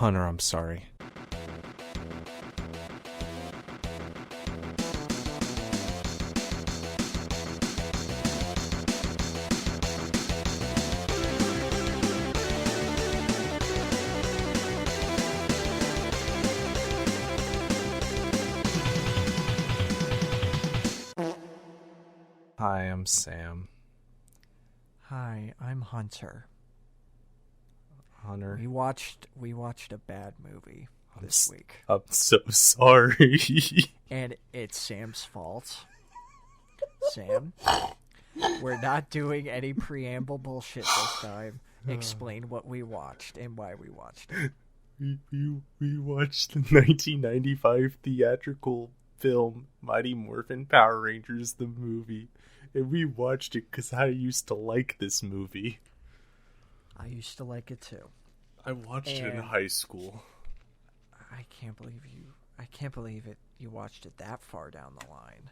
Hunter, I'm sorry. Hi, I'm Sam. Hi, I'm Hunter. Hunter. We watched a bad movie this week. I'm so sorry. And it's Sam's fault. Sam, we're not doing any preamble bullshit this time. Explain what we watched and why we watched it. We watched the 1995 theatrical film Mighty Morphin Power Rangers the movie. And we watched it because I used to like this movie. I used to like it too. I watched it in high school. I can't believe it. You watched it that far down the line.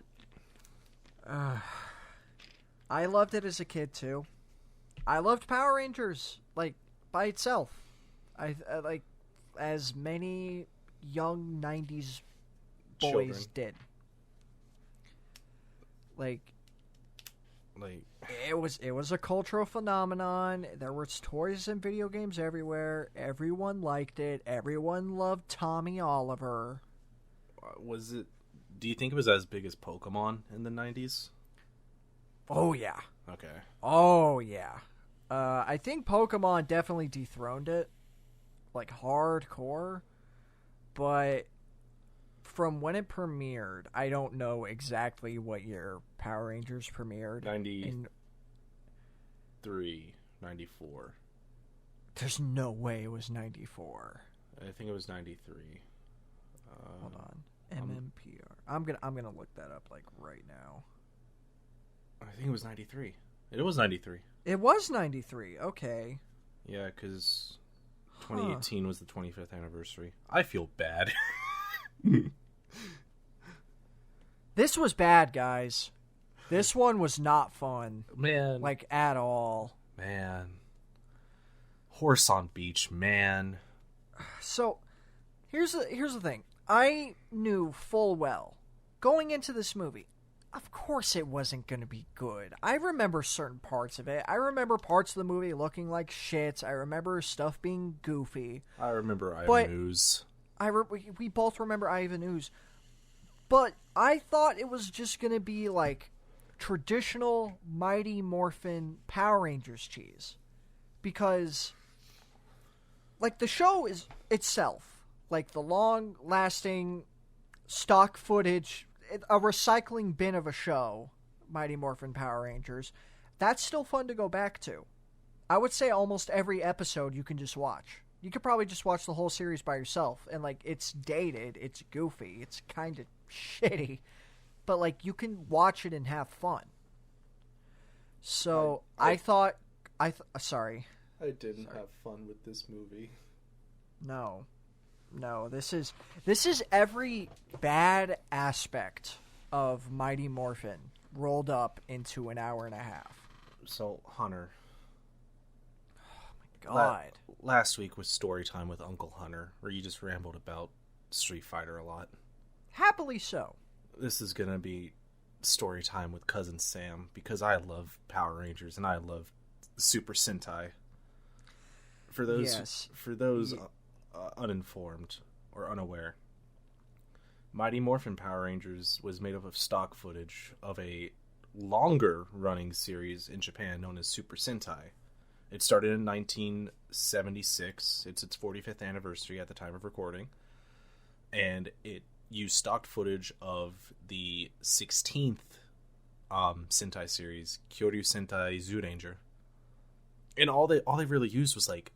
I loved it as a kid too. I loved Power Rangers like by itself. I like as many young 90s boys Children. did. Like it was a cultural phenomenon. There was toys and video games everywhere. Everyone liked it. Everyone loved Tommy Oliver. Was it? Do you think it was as big as Pokemon in the 90s? Oh yeah. Okay. Oh yeah. I think Pokemon definitely dethroned it, like hardcore. But from when it premiered, I don't know exactly what year Power Rangers premiered. 93, 94. There's no way it was 94. I think it was 93. Hold on. MMPR. I'm gonna look that up like right now. I think it was 93. It was 93. It was 93. Okay. Yeah, because 2018 was the 25th anniversary. I feel bad. This was bad, guys. This one was not fun. Man. Like, at all. Man. Horse on Beach, man. So, here's the thing. I knew full well, going into this movie, of course it wasn't going to be good. I remember certain parts of it. I remember parts of the movie looking like shit. I remember stuff being goofy. I remember Ivan Ooze. We both remember Ivan Ooze. But I thought it was just going to be like traditional Mighty Morphin Power Rangers cheese. Because, like, the show is itself, like the long-lasting stock footage, a recycling bin of a show, Mighty Morphin Power Rangers, that's still fun to go back to. I would say almost every episode you can just watch. You could probably just watch the whole series by yourself, and, like, it's dated, it's goofy, it's kind of shitty, but, like, you can watch it and have fun. So, sorry. I didn't have fun with this movie. No, this is every bad aspect of Mighty Morphin rolled up into an hour and a half. So, Hunter. Oh my God. Last week was story time with Uncle Hunter, where you just rambled about Street Fighter a lot. Happily so. This is going to be story time with Cousin Sam, because I love Power Rangers and I love Super Sentai. For those uninformed or unaware, Mighty Morphin Power Rangers was made up of stock footage of a longer running series in Japan known as Super Sentai. It started in 1976. It's its 45th anniversary at the time of recording. And it used stock footage of the 16th Sentai series, Kyoryu Sentai Zyuranger. And all they really used was, like,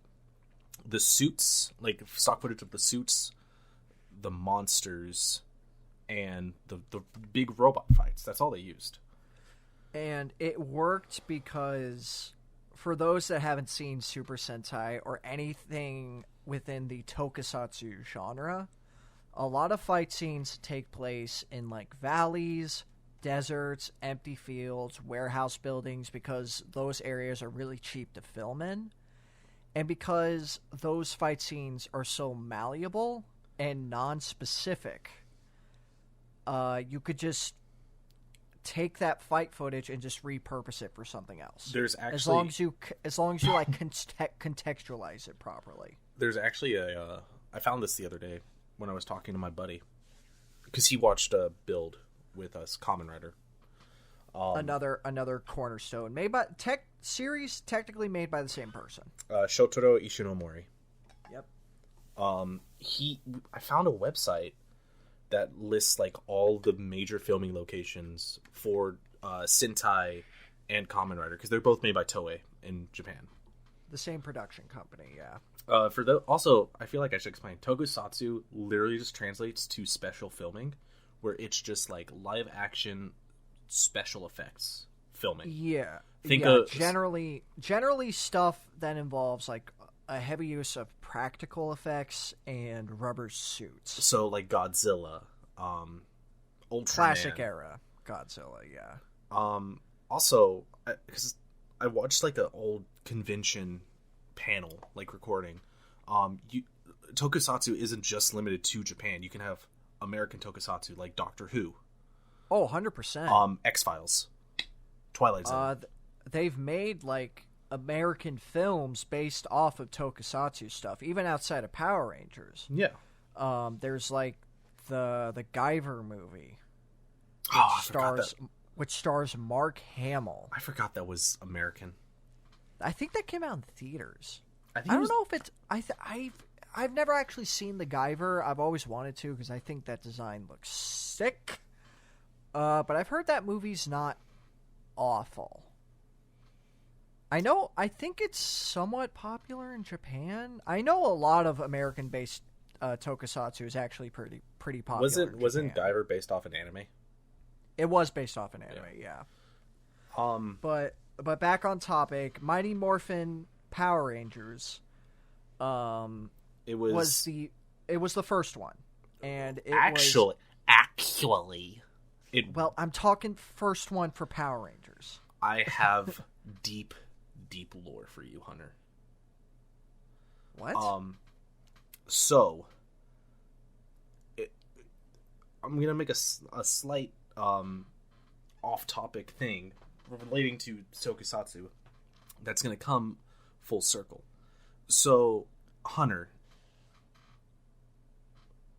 the suits, like stock footage of the suits, the monsters, and the big robot fights. That's all they used. And it worked because, for those that haven't seen Super Sentai or anything within the tokusatsu genre, a lot of fight scenes take place in, like, valleys, deserts, empty fields, warehouse buildings, because those areas are really cheap to film in. And because those fight scenes are so malleable and non-specific, you could just take that fight footage and just repurpose it for something else. There's actually, as long as you like contextualize it properly. There's actually I found this the other day when I was talking to my buddy, because he watched Build with us, Kamen Rider. Another cornerstone made by series technically made by the same person. Shotaro Ishinomori. Yep. I found a website that lists like all the major filming locations for Sentai and Kamen Rider, because they're both made by Toei in Japan. The same production company, yeah. Also, I feel like I should explain. Tokusatsu literally just translates to special filming, where it's just like live action special effects filming. Yeah. Think of generally stuff that involves like a heavy use of practical effects and rubber suits. So like Godzilla, Ultraman. Classic era Godzilla, yeah. Also, because I watched like an old convention panel, like recording. Tokusatsu isn't just limited to Japan. You can have American Tokusatsu, like Doctor Who. Oh, 100%. X-Files. Twilight Zone. They've made like American films based off of Tokusatsu stuff, even outside of Power Rangers. Yeah. There's like the Guyver movie, which stars Mark Hamill. I forgot that was American. I think that came out in theaters. I don't know if it's. I've never actually seen the Guyver. I've always wanted to because I think that design looks sick. But I've heard that movie's not awful. I think it's somewhat popular in Japan. I know a lot of American-based Tokusatsu is actually pretty popular. Wasn't Guyver based off an anime? It was based off an anime, yeah. But back on topic, Mighty Morphin Power Rangers. It was the first one, and well, I'm talking first one for Power Rangers. I have deep lore for you, Hunter. What? So I'm gonna make a slight off-topic thing relating to Tokusatsu that's gonna come full circle. So, Hunter,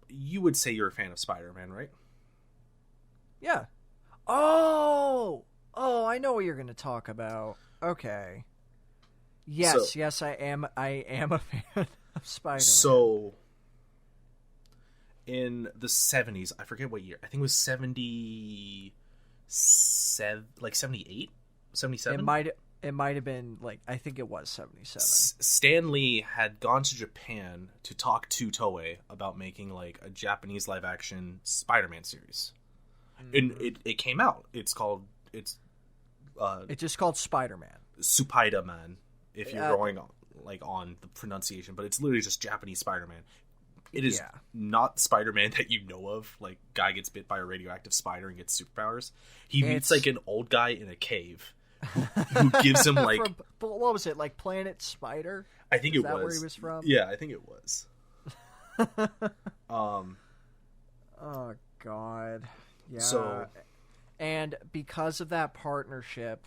you would say you're a fan of Spider-Man, right? Yeah. Oh, I know what you're going to talk about. Okay. Yes, I am a fan of Spider-Man. So, in the 70s, I forget what year. I think it was 77, like 78, 77. It might have been like, I think it was 77. Stan Lee had gone to Japan to talk to Toei about making like a Japanese live action Spider-Man series. And it came out. It's just called Spider-Man. Spider-Man, if you're going on the pronunciation, but it's literally just Japanese Spider-Man. It is not Spider-Man that you know of. Like, guy gets bit by a radioactive spider and gets superpowers. He meets like an old guy in a cave who gives him like what was it, like Planet Spider? I think it was. Is that where he was from? Yeah, I think it was. Oh God. Yeah. So, and because of that partnership,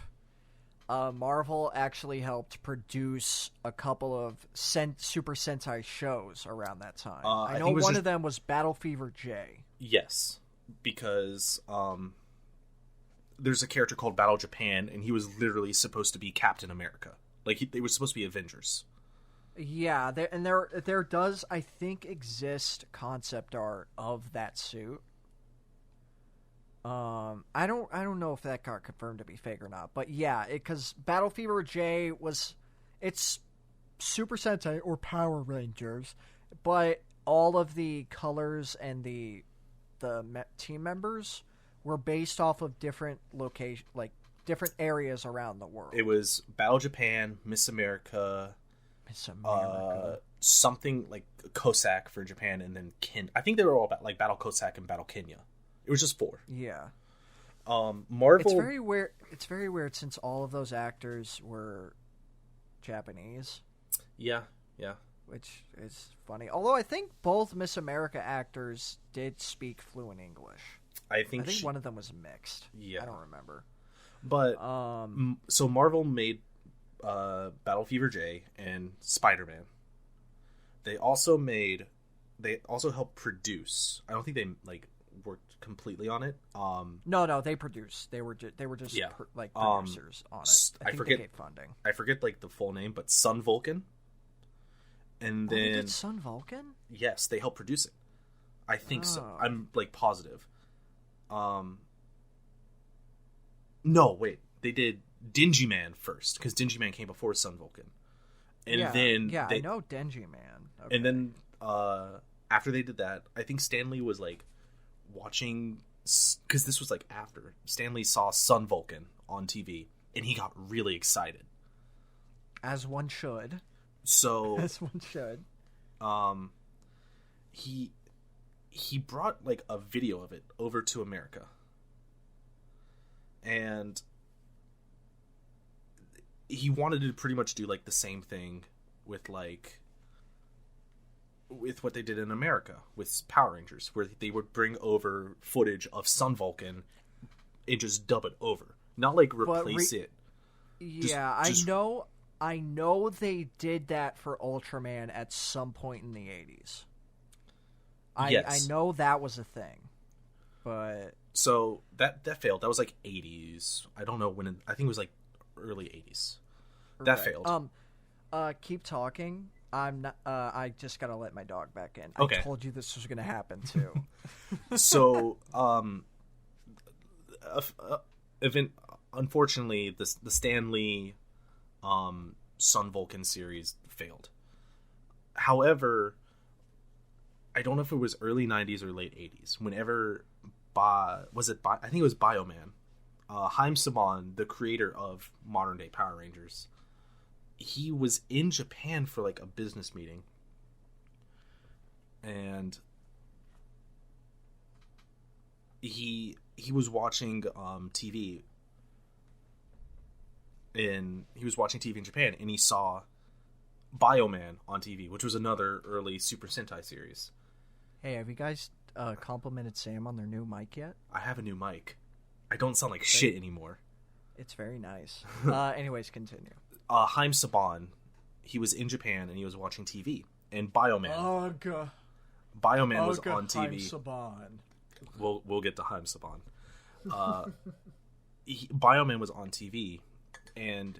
Marvel actually helped produce a couple of Super Sentai shows around that time. I know one of them was Battle Fever J. Yes, because there's a character called Battle Japan, and he was literally supposed to be Captain America. Like, they were supposed to be Avengers. Yeah, there does, I think, exist concept art of that suit. I don't know if that got confirmed to be fake or not, but yeah, because Battle Fever J it's Super Sentai or Power Rangers, but all of the colors and the team members were based off of different location, like different areas around the world. It was Battle Japan, Miss America, something like Cossack for Japan, and then I think they were all about like Battle Cossack and Battle Kenya. It was just 4. Yeah. Marvel. It's very weird. It's very weird since all of those actors were Japanese. Yeah, yeah. Which is funny. Although I think both Miss America actors did speak fluent English. I think one of them was mixed. Yeah. I don't remember. But so Marvel made Battle Fever J and Spider-Man. They also helped produce. I don't think they like worked completely on it. No, they produced. They were just producers on it. I forget they gave funding. I forget like the full name, but Sun Vulcan. And then they did Sun Vulcan? Yes, they helped produce it. I think so. I'm like positive. No, wait. They did Dingy Man first because Dingy Man came before Sun Vulcan. And then I know Dingy Man. Okay. And then after they did that, I think Stanley was like watching, because this was like after Stanley saw Sun Vulcan on TV and he got really excited, as one should. So as one should. He brought like a video of it over to America, and he wanted to pretty much do like the same thing with what they did in America with Power Rangers, where they would bring over footage of Sun Vulcan and just dub it over, not like replace it. Yeah, I know they did that for Ultraman at some point in the 80s. Yes. I know that was a thing, but so that failed. That was like 80s. I don't know when. I think it was like early 80s. That failed. Keep talking. I'm not. I just gotta let my dog back in. Okay. I told you this was gonna happen too. So, unfortunately, the Stan Lee, Sun Vulcan series failed. However, I don't know if it was early 90s or late 80s. Whenever, I think it was Bioman, Haim Saban, the creator of modern day Power Rangers, he was in Japan for like a business meeting, and he was watching TV, and he was watching TV in Japan, and he saw Bioman on TV, which was another early Super Sentai series. Hey, have you guys complimented Sam on their new mic yet? I have a new mic. I don't sound like shit anymore. It's very nice. Anyways, continue. Haim Saban, he was in Japan and he was watching TV, and Bioman. Bioman was on TV. Haim Saban. We'll get to Haim Saban. Bioman was on TV, and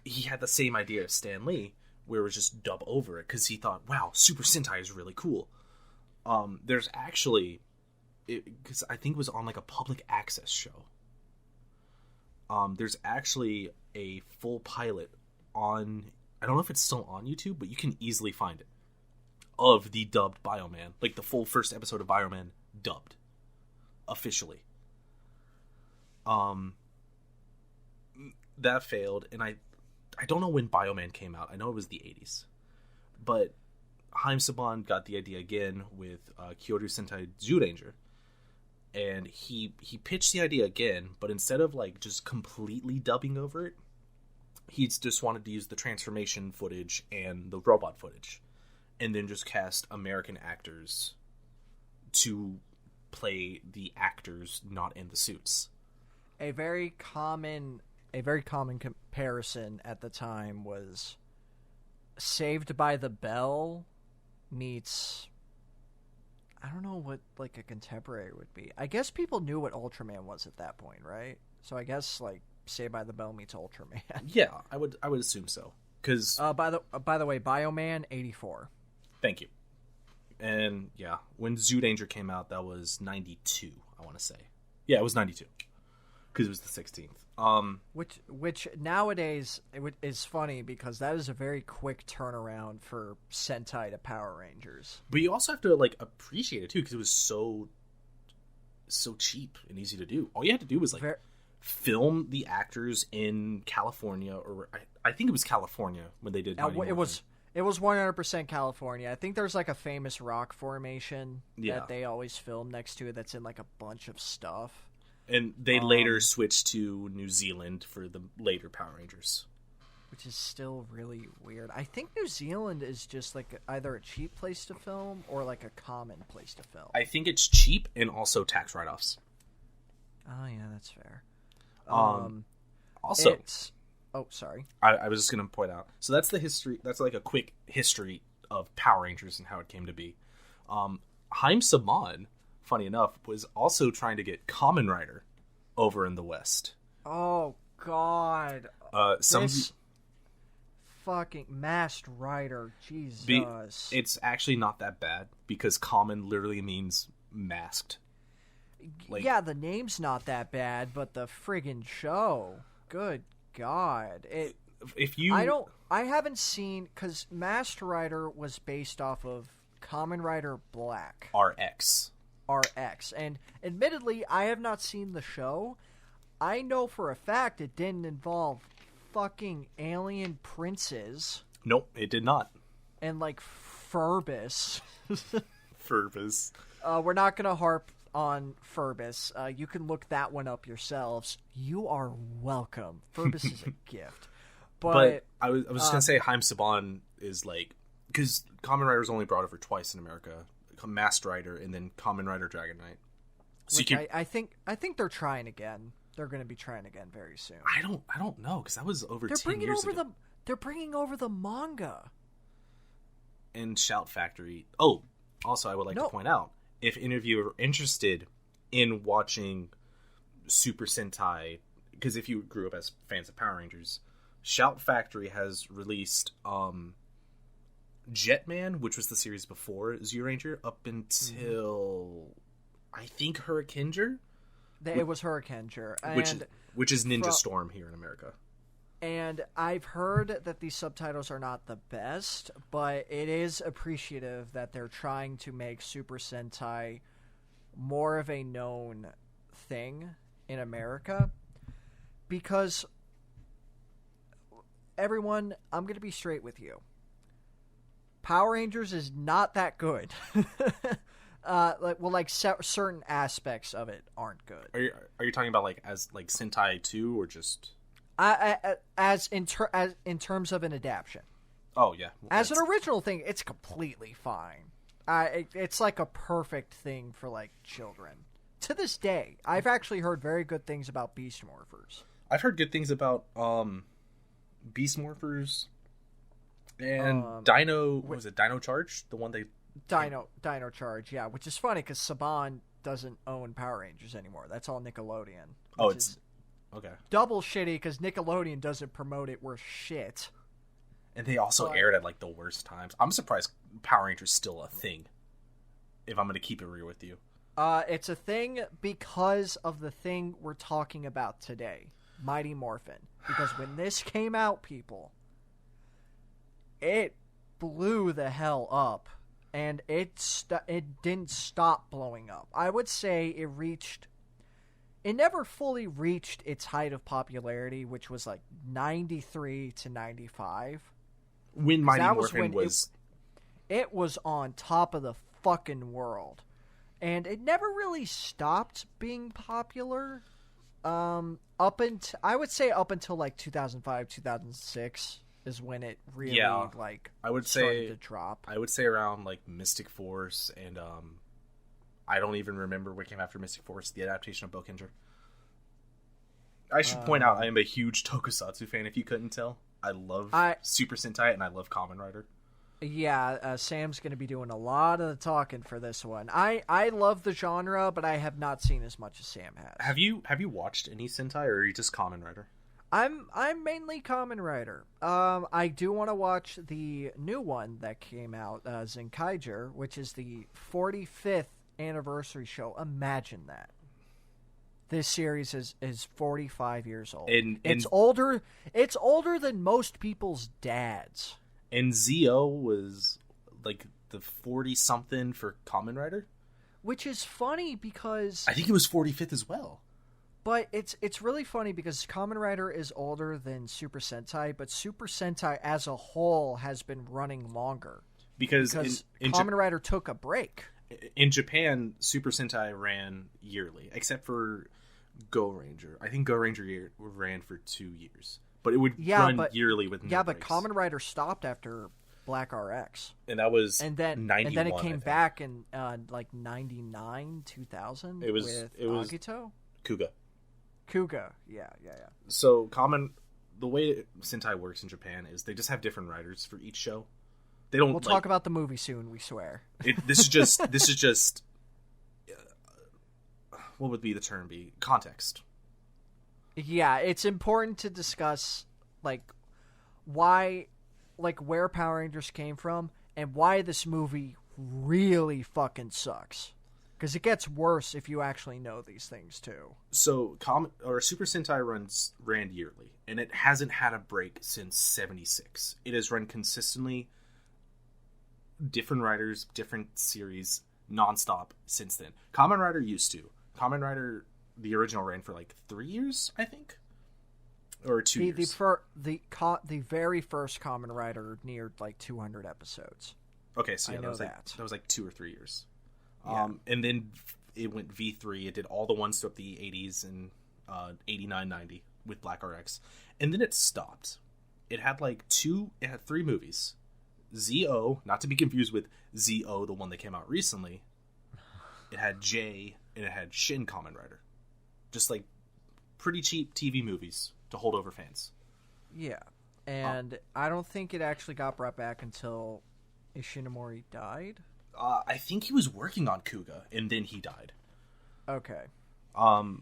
he had the same idea as Stan Lee, where it was just dub over it, because he thought, wow, Super Sentai is really cool. There's actually, because I think it was on like a public access show. There's actually a full pilot on, I don't know if it's still on YouTube, but you can easily find it, of the dubbed Bioman, like the full first episode of Bioman dubbed officially. That failed, and I don't know when Bioman came out. I know it was the 80s, but Haim Saban got the idea again with Kyoto Sentai Zyuranger, and he pitched the idea again, but instead of like just completely dubbing over it, he just wanted to use the transformation footage and the robot footage, and then just cast American actors to play the actors not in the suits. A very common comparison at the time was Saved by the Bell meets, I don't know what like a contemporary would be. I guess people knew what Ultraman was at that point, right? So I guess like Saved by the Bell meets Ultraman. Yeah, I would assume so. Because by the way, Bioman 84. Thank you. And yeah, when Zyuranger came out, that was 92. I want to say, yeah, it was 92 because it was the 16th. Which nowadays is funny because that is a very quick turnaround for Sentai to Power Rangers. But you also have to like appreciate it too, because it was so cheap and easy to do. All you had to do was like film the actors in California, or I think it was California when they did. It was 100% California. I think there's like a famous rock formation that they always film next to it that's in like a bunch of stuff. And they later switched to New Zealand for the later Power Rangers. which is still really weird. I think New Zealand is just like either a cheap place to film or like a common place to film. I think it's cheap and also tax write-offs. Oh yeah, that's fair. Also, sorry. I was just going to point out. So that's the history. That's like a quick history of Power Rangers and how it came to be. Haim Saban, funny enough, was also trying to get Kamen Rider over in the West. Oh God! This fucking Masked Rider, Jesus! It's actually not that bad because Kamen literally means masked. Like, yeah, the name's not that bad, but the friggin' show, good God! I haven't seen, because Masked Rider was based off of Kamen Rider Black RX, and admittedly, I have not seen the show. I know for a fact it didn't involve fucking alien princes. Nope, it did not. And like Furbus. Furbus. We're not gonna harp on Furbus. You can look that one up yourselves. You are welcome. Furbus is a gift. But I was just gonna say Haim Saban is like, because Kamen Rider's only brought over twice in America, Masked Rider and then Kamen Rider Dragon Knight. So I think they're trying again. They're going to be trying again very soon. I don't know, because that was over 10 years ago. They're bringing over the manga. And Shout Factory. Oh, also I would like to point out, if any of you are interested in watching Super Sentai, because if you grew up as fans of Power Rangers, Shout Factory has released Jetman, which was the series before Zyuranger, up until I think Hurricaneger. It was Hurricaneger, which is Ninja Storm here in America. And I've heard that these subtitles are not the best, but it is appreciative that they're trying to make Super Sentai more of a known thing in America. Because, everyone, I'm going to be straight with you. Power Rangers is not that good. Certain aspects of it aren't good. Are you talking about as Sentai 2 or just in terms of an adaptation? Oh yeah, as an original thing, it's completely fine. It's like a perfect thing for like children. To this day, I've actually heard very good things about Beast Morphers. I've heard good things about Beast Morphers and Dino. What was it? Dino Charge, the one they. Dino Charge, yeah, which is funny because Saban doesn't own Power Rangers anymore. That's all Nickelodeon. Oh, it's okay. Double shitty because Nickelodeon doesn't promote it worth shit. And they also aired at the worst times. I'm surprised Power Rangers still a thing. If I'm going to keep it real with you, it's a thing because of the thing we're talking about today, Mighty Morphin. Because when this came out, people, it blew the hell up. And it didn't stop blowing up. I would say it never fully reached its height of popularity, which was 93 to 95. When Mighty Morphin was... It was on top of the fucking world. And it never really stopped being popular. I would say up until 2005, 2006. Is when it really started to drop. I would say around Mystic Force and I don't even remember what came after Mystic Force, the adaptation of Bokenger. I should point out I am a huge Tokusatsu fan if you couldn't tell. I love Super Sentai and I love Kamen Rider. Yeah, Sam's going to be doing a lot of the talking for this one. I love the genre, but I have not seen as much as Sam has. Have you watched any Sentai or are you just Kamen Rider? I'm mainly Kamen Rider. I do want to watch the new one that came out, Zenkaiger, which is the 45th anniversary show. Imagine that. This series is 45 years old. It's older. It's older than most people's dads. And Zio was the 40-something for Kamen Rider, which is funny because I think it was 45th as well. But it's really funny because Kamen Rider is older than Super Sentai, but Super Sentai as a whole has been running longer. Because Kamen Rider took a break. In Japan, Super Sentai ran yearly, except for Go Ranger. I think Go Ranger ran for 2 years. but it would run yearly with no but breaks. Kamen Rider stopped after Black RX, and that was and then 91, it came back in like 99, 2000. It was Agito? Kuga, yeah. So the way Sentai works in Japan is they just have different writers for each show. They don't. We'll talk about the movie soon. We swear. This is just. What would the term be? Context. Yeah, it's important to discuss why, where Power Rangers came from and why this movie really fucking sucks. Because it gets worse if you actually know these things too. So, Super Sentai ran yearly, and it hasn't had a break since '76. It has run consistently, different writers, different series, nonstop since then. Kamen Rider used to. Kamen Rider, the original, ran for 3 years, I think, or 2 years. The very first Kamen Rider neared 200 episodes. Okay, so yeah, that was 2 or 3 years. Yeah. And then it went V3. It did all the ones throughout the 80s and 89, 90 with Black RX. And then it stopped. It had 3 movies. ZO, not to be confused with ZO, the one that came out recently. It had J, and it had Shin Kamen Rider. Just pretty cheap TV movies to hold over fans. Yeah. And I don't think it actually got brought back until Ishinomori died. I think he was working on Kuga, and then he died. Okay. And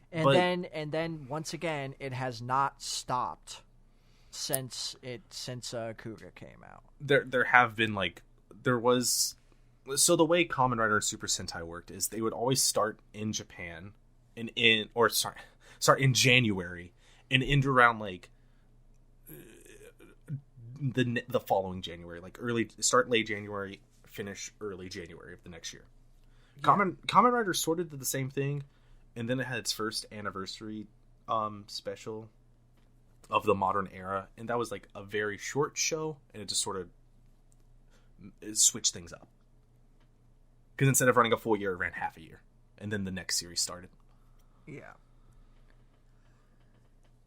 then once again, it has not stopped since Kuga came out. There have been so the way Kamen Rider and Super Sentai worked is they would always start in Japan start in January and end around the following January, start late January, finish early January of the next year. Yeah. Kamen Rider sort of did the same thing, and then it had its first anniversary special of the modern era, and that was a very short show, and it just sort of switched things up. Because instead of running a full year, it ran half a year, and then the next series started. Yeah.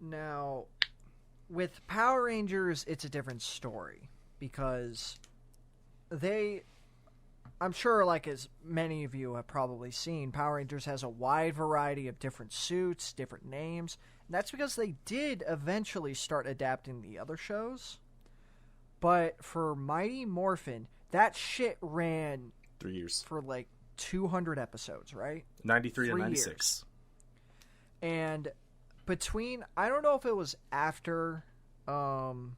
Now, with Power Rangers, it's a different story, because I'm sure, as many of you have probably seen, Power Rangers has a wide variety of different suits, different names, and that's because they did eventually start adapting the other shows. But for Mighty Morphin, that shit ran 3 years. For 200 episodes, right? 93 and 96. Years. And between, I don't know if it was after the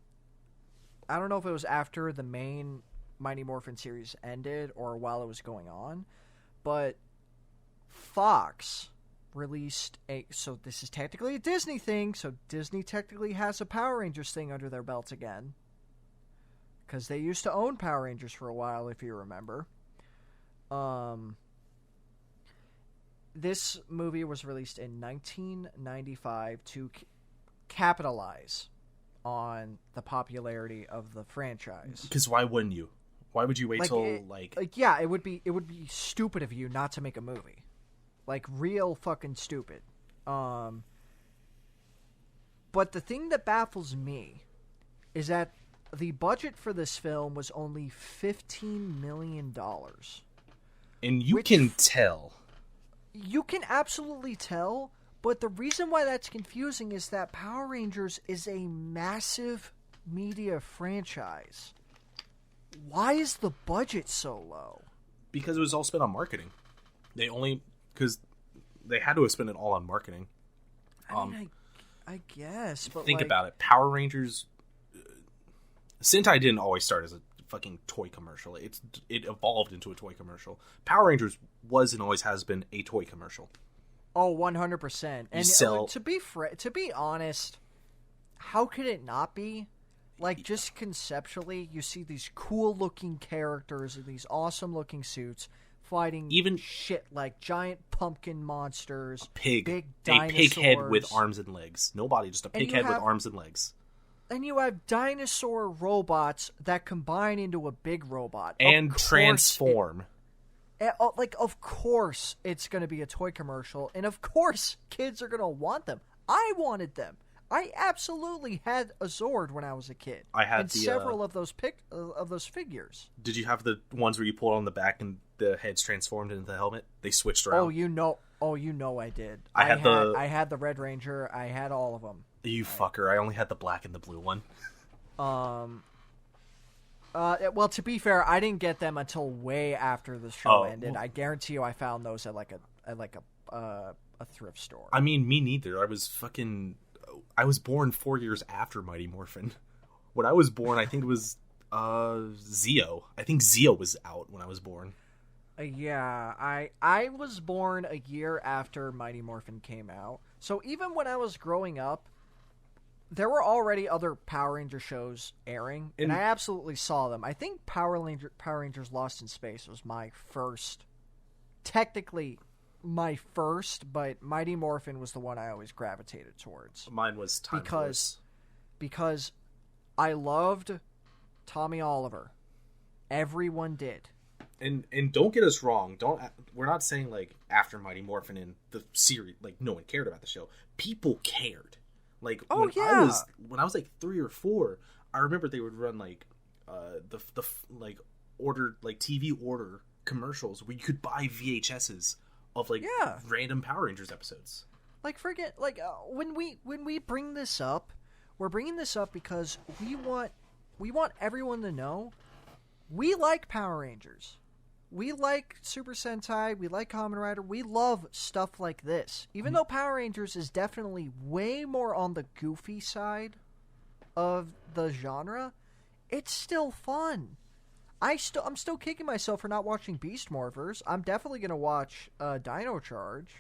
main Mighty Morphin series ended or while it was going on, but Fox released so this is technically a Disney thing, so Disney technically has a Power Rangers thing under their belts again, because they used to own Power Rangers for a while, if you remember. This movie was released in 1995 to capitalize on the popularity of the franchise. Because why wouldn't you? Why would you wait till it would be stupid of you not to make a movie, real fucking stupid. But the thing that baffles me is that the budget for this film was only $15 million. And you can tell. You can absolutely tell, but the reason why that's confusing is that Power Rangers is a massive media franchise. Why is the budget so low? Because it was all spent on marketing. Because they had to have spent it all on marketing. I guess, but think about it. Power Rangers... Sentai didn't always start as a fucking toy commercial. It evolved into a toy commercial. Power Rangers was and always has been a toy commercial. Oh, 100%. And to be honest, how could it not be? Just conceptually, you see these cool-looking characters in these awesome-looking suits fighting shit like giant pumpkin monsters, big dinosaurs. A pig head with arms and legs. Nobody, just a pig head with arms and legs. And you have dinosaur robots that combine into a big robot. And transform. Of course it's going to be a toy commercial. And of course kids are going to want them. I wanted them. I absolutely had a Zord when I was a kid. I had several of those figures. Did you have the ones where you pulled on the back and the heads transformed into the helmet? They switched around. Oh, you know I did. I had the Red Ranger. I had all of them. You fucker! I only had the black and the blue one. Well, to be fair, I didn't get them until way after the show ended. I guarantee you, I found those at a thrift store. I mean, me neither. I was born 4 years after Mighty Morphin. When I was born, I think it was Zeo. I think Zeo was out when I was born. Yeah, I was born a year after Mighty Morphin came out. So even when I was growing up, there were already other Power Ranger shows airing, and I absolutely saw them. I think Power Rangers Lost in Space was my first, technically my first, but Mighty Morphin was the one I always gravitated towards. Mine was Time Force. Because I loved Tommy Oliver. Everyone did. And don't get us wrong. We're not saying like after Mighty Morphin in the series, like no one cared about the show. People cared. Like when I was like 3 or 4, I remember they would run like the like ordered like TV order commercials where you could buy VHSs of like random Power Rangers episodes. Like forget like when we bring this up, we're bringing this up because we want everyone to know we like Power Rangers. We like Super Sentai, we like Kamen Rider, we love stuff like this. Even though Power Rangers is definitely way more on the goofy side of the genre, it's still fun. I'm still kicking myself for not watching Beast Morphers. I'm definitely going to watch Dino Charge.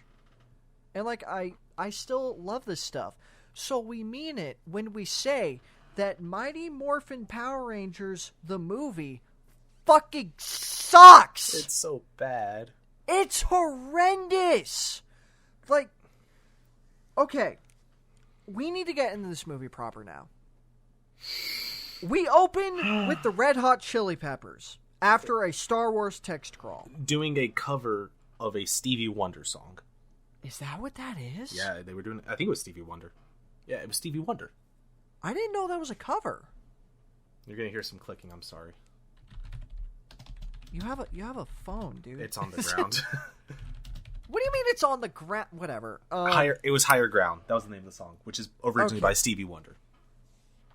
And like I still love this stuff. So we mean it when we say that Mighty Morphin Power Rangers the movie fucking sucks. It's so bad. It's horrendous. Like, okay, we need to get into this movie proper now. We open with the Red Hot Chili Peppers after a Star Wars text crawl. Doing a cover of a Stevie Wonder song. Is that what that is? Yeah, they were doing, I think it was Stevie Wonder. Yeah, it was Stevie Wonder. I didn't know that was a cover. You're going to hear some clicking, I'm sorry. You have a phone, dude. It's on the ground. What do you mean it's on the ground? Whatever. It was Higher Ground. That was the name of the song, which is originally by Stevie Wonder.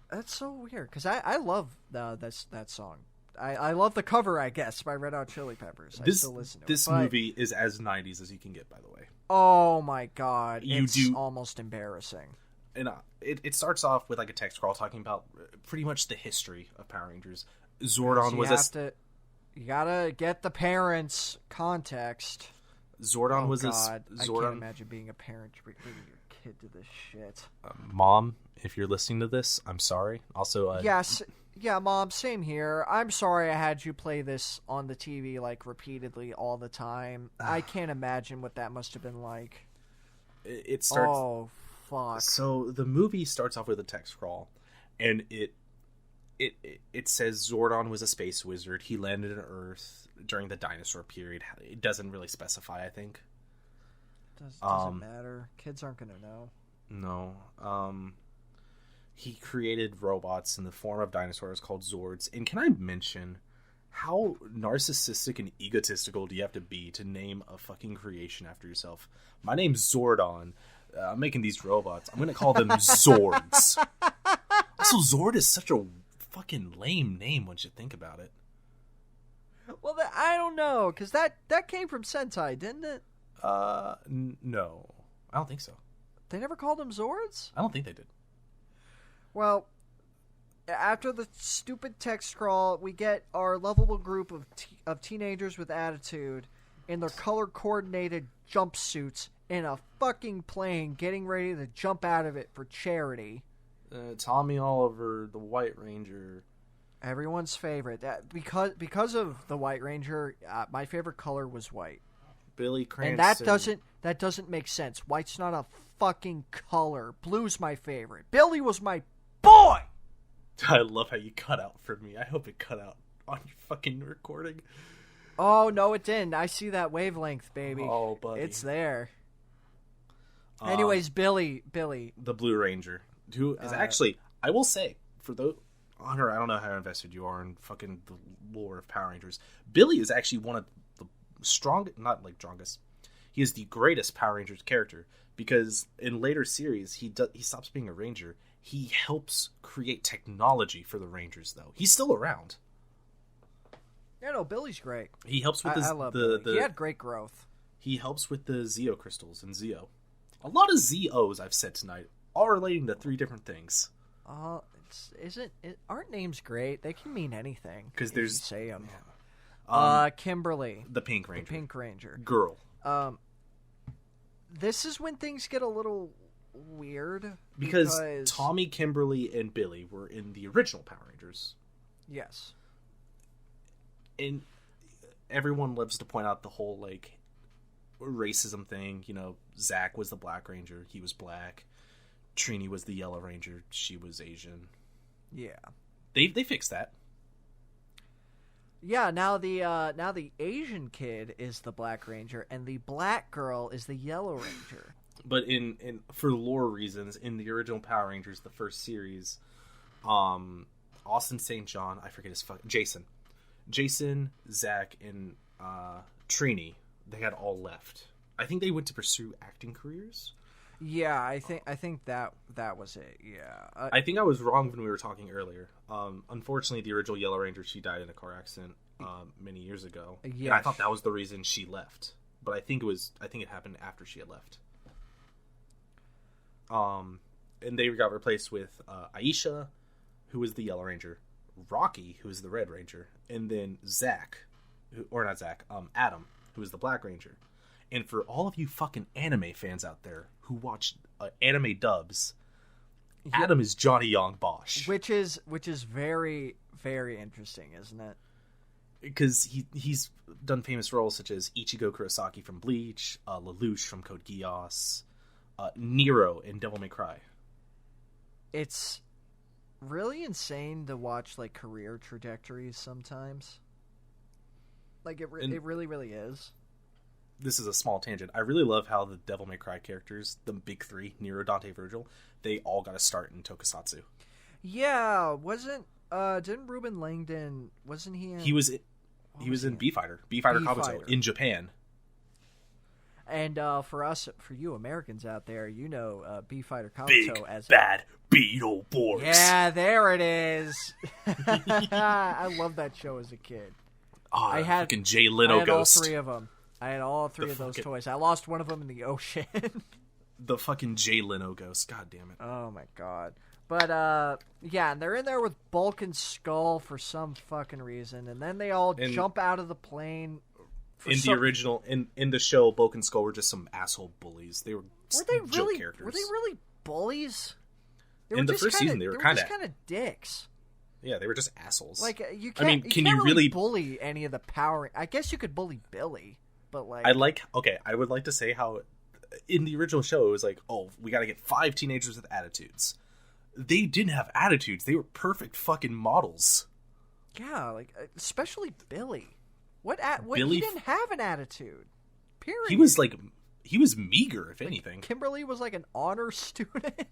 That's so weird, because I love that song. I love the cover, I guess, by Red Hot Chili Peppers. I still listen to this it. movie is as 90s as you can get, by the way. Oh my god. It's almost embarrassing. And it starts off with like a text crawl talking about pretty much the history of Power Rangers. Zordon was you gotta get the parents' context. Zordon was God. I can't imagine being a parent bringing your kid to this shit. Mom, if you're listening to this, I'm sorry. Also, yes, yeah, Mom, same here. I'm sorry I had you play this on the TV like repeatedly all the time. I can't imagine what that must have been like. It starts. Oh fuck! So the movie starts off with a text crawl, and it says Zordon was a space wizard. He landed on Earth during the dinosaur period. It doesn't really specify, I think. Doesn't matter. Kids aren't going to know. No. He created robots in the form of dinosaurs called Zords. And can I mention how narcissistic and egotistical do you have to be to name a fucking creation after yourself? My name's Zordon. I'm making these robots. I'm going to call them Zords. Also, Zord is such a fucking lame name once you think about it. Well, I don't know, because that came from Sentai, didn't it? No. I don't think so. They never called them Zords? I don't think they did. Well, after the stupid text scrawl, we get our lovable group of teenagers with attitude in their color-coordinated jumpsuits in a fucking plane getting ready to jump out of it for charity. Tommy Oliver, the White Ranger. Everyone's favorite. Because of the White Ranger, my favorite color was white. Billy Cranston. And that doesn't make sense. White's not a fucking color. Blue's my favorite. Billy was my boy! I love how you cut out for me. I hope it cut out on your fucking recording. Oh, no, it didn't. I see that wavelength, baby. Oh, buddy. It's there. Anyways, Billy. The Blue Ranger. who is actually, I will say, for those, Hunter, I don't know how invested you are in fucking the lore of Power Rangers. Billy is actually one of the strongest. He is the greatest Power Rangers character because in later series he stops being a Ranger. He helps create technology for the Rangers, though. He's still around. Yeah, no, Billy's great. He helps with I love Billy. He had great growth. He helps with the Zeo crystals and Zeo. A lot of Zeos I've said tonight, all relating to 3 different things. Aren't names great? They can mean anything. Because there's you say them. Kimberly, the Pink Ranger. The Pink Ranger. Girl. This is when things get a little weird because Tommy, Kimberly, and Billy were in the original Power Rangers. Yes. And everyone loves to point out the whole like racism thing. You know, Zach was the Black Ranger. He was black. Trini was the Yellow Ranger. She was Asian. Yeah. They fixed that. Yeah, now the Asian kid is the Black Ranger and the black girl is the Yellow Ranger. But in for lore reasons, in the original Power Rangers, the first series, Austin St. John, I forget his Jason, Zach, and Trini, they had all left. I think they went to pursue acting careers. Yeah, I think that was it. Yeah, I think I was wrong when we were talking earlier. Unfortunately, the original Yellow Ranger, she died in a car accident many years ago. Yes. And I thought that was the reason she left, but I think it happened after she had left. And they got replaced with Aisha, who was the Yellow Ranger, Rocky, who was the Red Ranger, and then Adam, who was the Black Ranger. And for all of you fucking anime fans out there who watch anime dubs, Adam is Johnny Young Bosch, which is very, very interesting, isn't it? Because he's done famous roles such as Ichigo Kurosaki from Bleach, Lelouch from Code Geass, Nero in Devil May Cry. It's really insane to watch like career trajectories sometimes. Like it really, really is. This is a small tangent. I really love how the Devil May Cry characters, the big 3, Nero, Dante, Virgil, they all got a start in Tokusatsu. Yeah, didn't Ruben Langdon, wasn't he in... He was in B-Fighter Kabuto in Japan. And for you Americans out there, you know B-Fighter Kabuto big, as... bad Beetleborgs. Yeah, there it is. I loved that show as a kid. Oh, I had fucking Jay Leno ghost. All 3 of them. I had all 3 of those toys. I lost one of them in the ocean. The fucking Jay Leno ghost. God damn it. Oh my god. But yeah, and they're in there with Bulk and Skull for some fucking reason, and then they all jump out of the plane. The original, in the show, Bulk and Skull were just some asshole bullies. They were joke characters. Were they really bullies? In the first season, they were kind of dicks. Yeah, they were just assholes. Like you can't. Can you really bully any of the Power? I guess you could bully Billy. But like, I would like to say how in the original show it was like, oh, we got to get 5 teenagers with attitudes. They didn't have attitudes. They were perfect fucking models. Yeah, like especially Billy. Billy, he didn't have an attitude. Period. He was meager, if anything. Kimberly was like an honor student.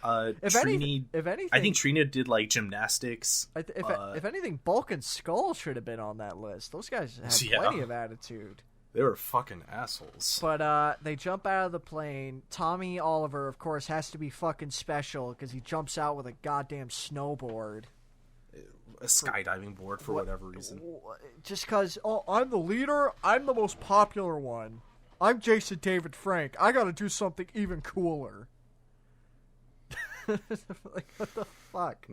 If anything, I think Trina did like gymnastics. If anything, Bulk and Skull should have been on that list. Those guys had plenty of attitude. They were fucking assholes. But they jump out of the plane. Tommy Oliver, of course, has to be fucking special because he jumps out with a goddamn snowboard. A skydiving board for whatever reason. Just because, I'm the leader, I'm the most popular one. I'm Jason David Frank. I gotta do something even cooler. Like, what the fuck?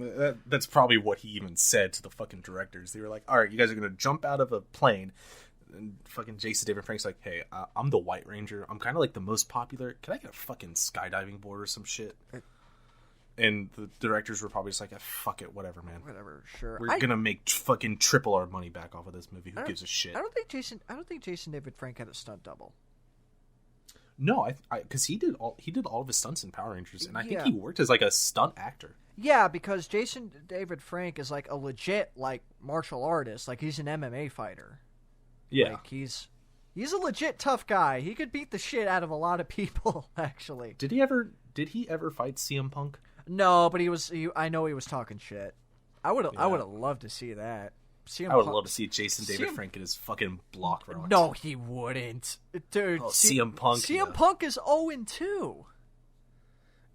That's probably what he even said to the fucking directors. They were like, alright, you guys are gonna jump out of a plane. And fucking Jason David Frank's like, hey, I'm the White Ranger. I'm kind of like the most popular. Can I get a fucking skydiving board or some shit? And the directors were probably just like, fuck it, whatever, man. Whatever, sure. We're gonna make fucking triple our money back off of this movie. Who gives a shit? I don't think Jason David Frank had a stunt double. No, because he did all of his stunts in Power Rangers, and I think he worked as like a stunt actor. Yeah, because Jason David Frank is like a legit like martial artist. Like he's an MMA fighter. Yeah, like he's a legit tough guy. He could beat the shit out of a lot of people. Actually, did he ever Did he ever fight CM Punk? No, but I know he was talking shit. I would have loved to see that. I would love to see Jason David Frank get his fucking block rocked. No, he wouldn't. Dude, CM Punk. CM Punk is 0-2.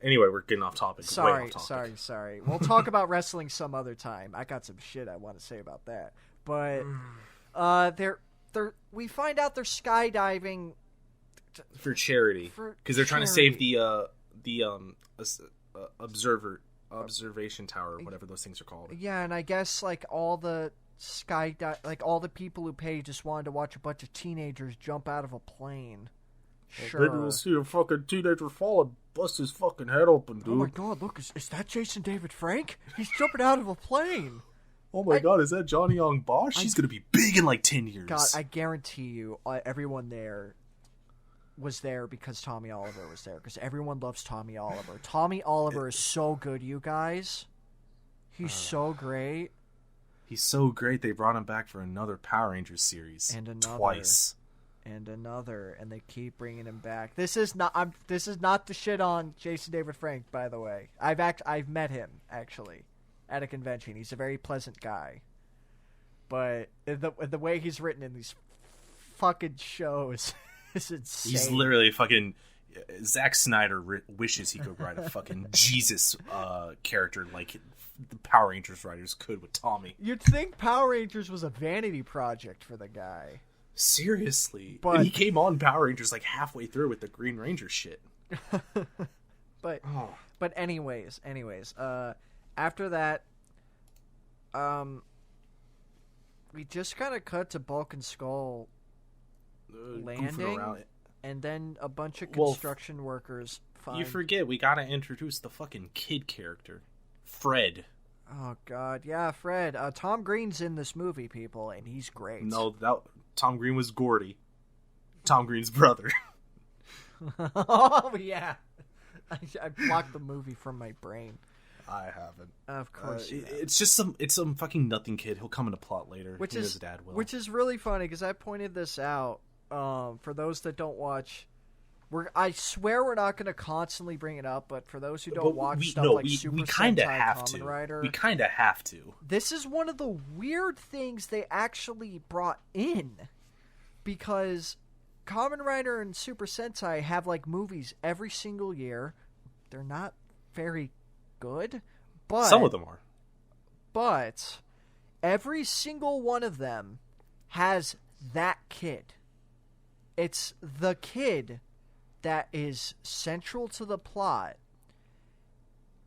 Anyway, we're getting off topic. Sorry. We'll talk about wrestling some other time. I got some shit I want to say about that. But we find out they're skydiving for charity because they're trying to save the observation tower, or whatever those things are called. Yeah, and I guess like all the all the people who paid just wanted to watch a bunch of teenagers jump out of a plane. Sure. Maybe we'll see a fucking teenager fall and bust his fucking head open, dude. Oh my god, look, is that Jason David Frank? He's jumping out of a plane. Oh my god, is that Johnny Young Bosch? He's gonna be big in like 10 years. God, I guarantee you, everyone there was there because Tommy Oliver was there, because everyone loves Tommy Oliver. Tommy Oliver is so good, you guys. He's so great. He's so great they brought him back for another Power Rangers series. And another. Twice. And another, and they keep bringing him back. This is not the shit on Jason David Frank, by the way. I've met him actually at a convention. He's a very pleasant guy, but the way he's written in these fucking shows is insane. He's literally fucking Zack Snyder wishes he could write a fucking Jesus character like the Power Rangers writers could with Tommy. You'd think Power Rangers was a vanity project for the guy. Seriously. But and he came on Power Rangers like halfway through with the Green Ranger shit. But anyways, after that, we just kind of cut to Bulk and Skull landing, and then a bunch of construction workers find... You forget, we gotta introduce the fucking kid character. Fred. Oh, God. Yeah, Fred. Tom Green's in this movie, people, and he's great. No, Tom Green was Gordy. Tom Green's brother. Oh, yeah. I blocked the movie from my brain. I haven't. Of course. It's just some fucking nothing kid. He'll come into plot later. His dad will. Which is really funny, because I pointed this out for those that don't watch. I swear we're not going to constantly bring it up, but for those who don't watch stuff like Super Sentai Kamen Rider... We kind of have to. This is one of the weird things they actually brought in, because Kamen Rider and Super Sentai have like movies every single year. They're not very good, but... Some of them are. But every single one of them has that kid. It's the kid that is central to the plot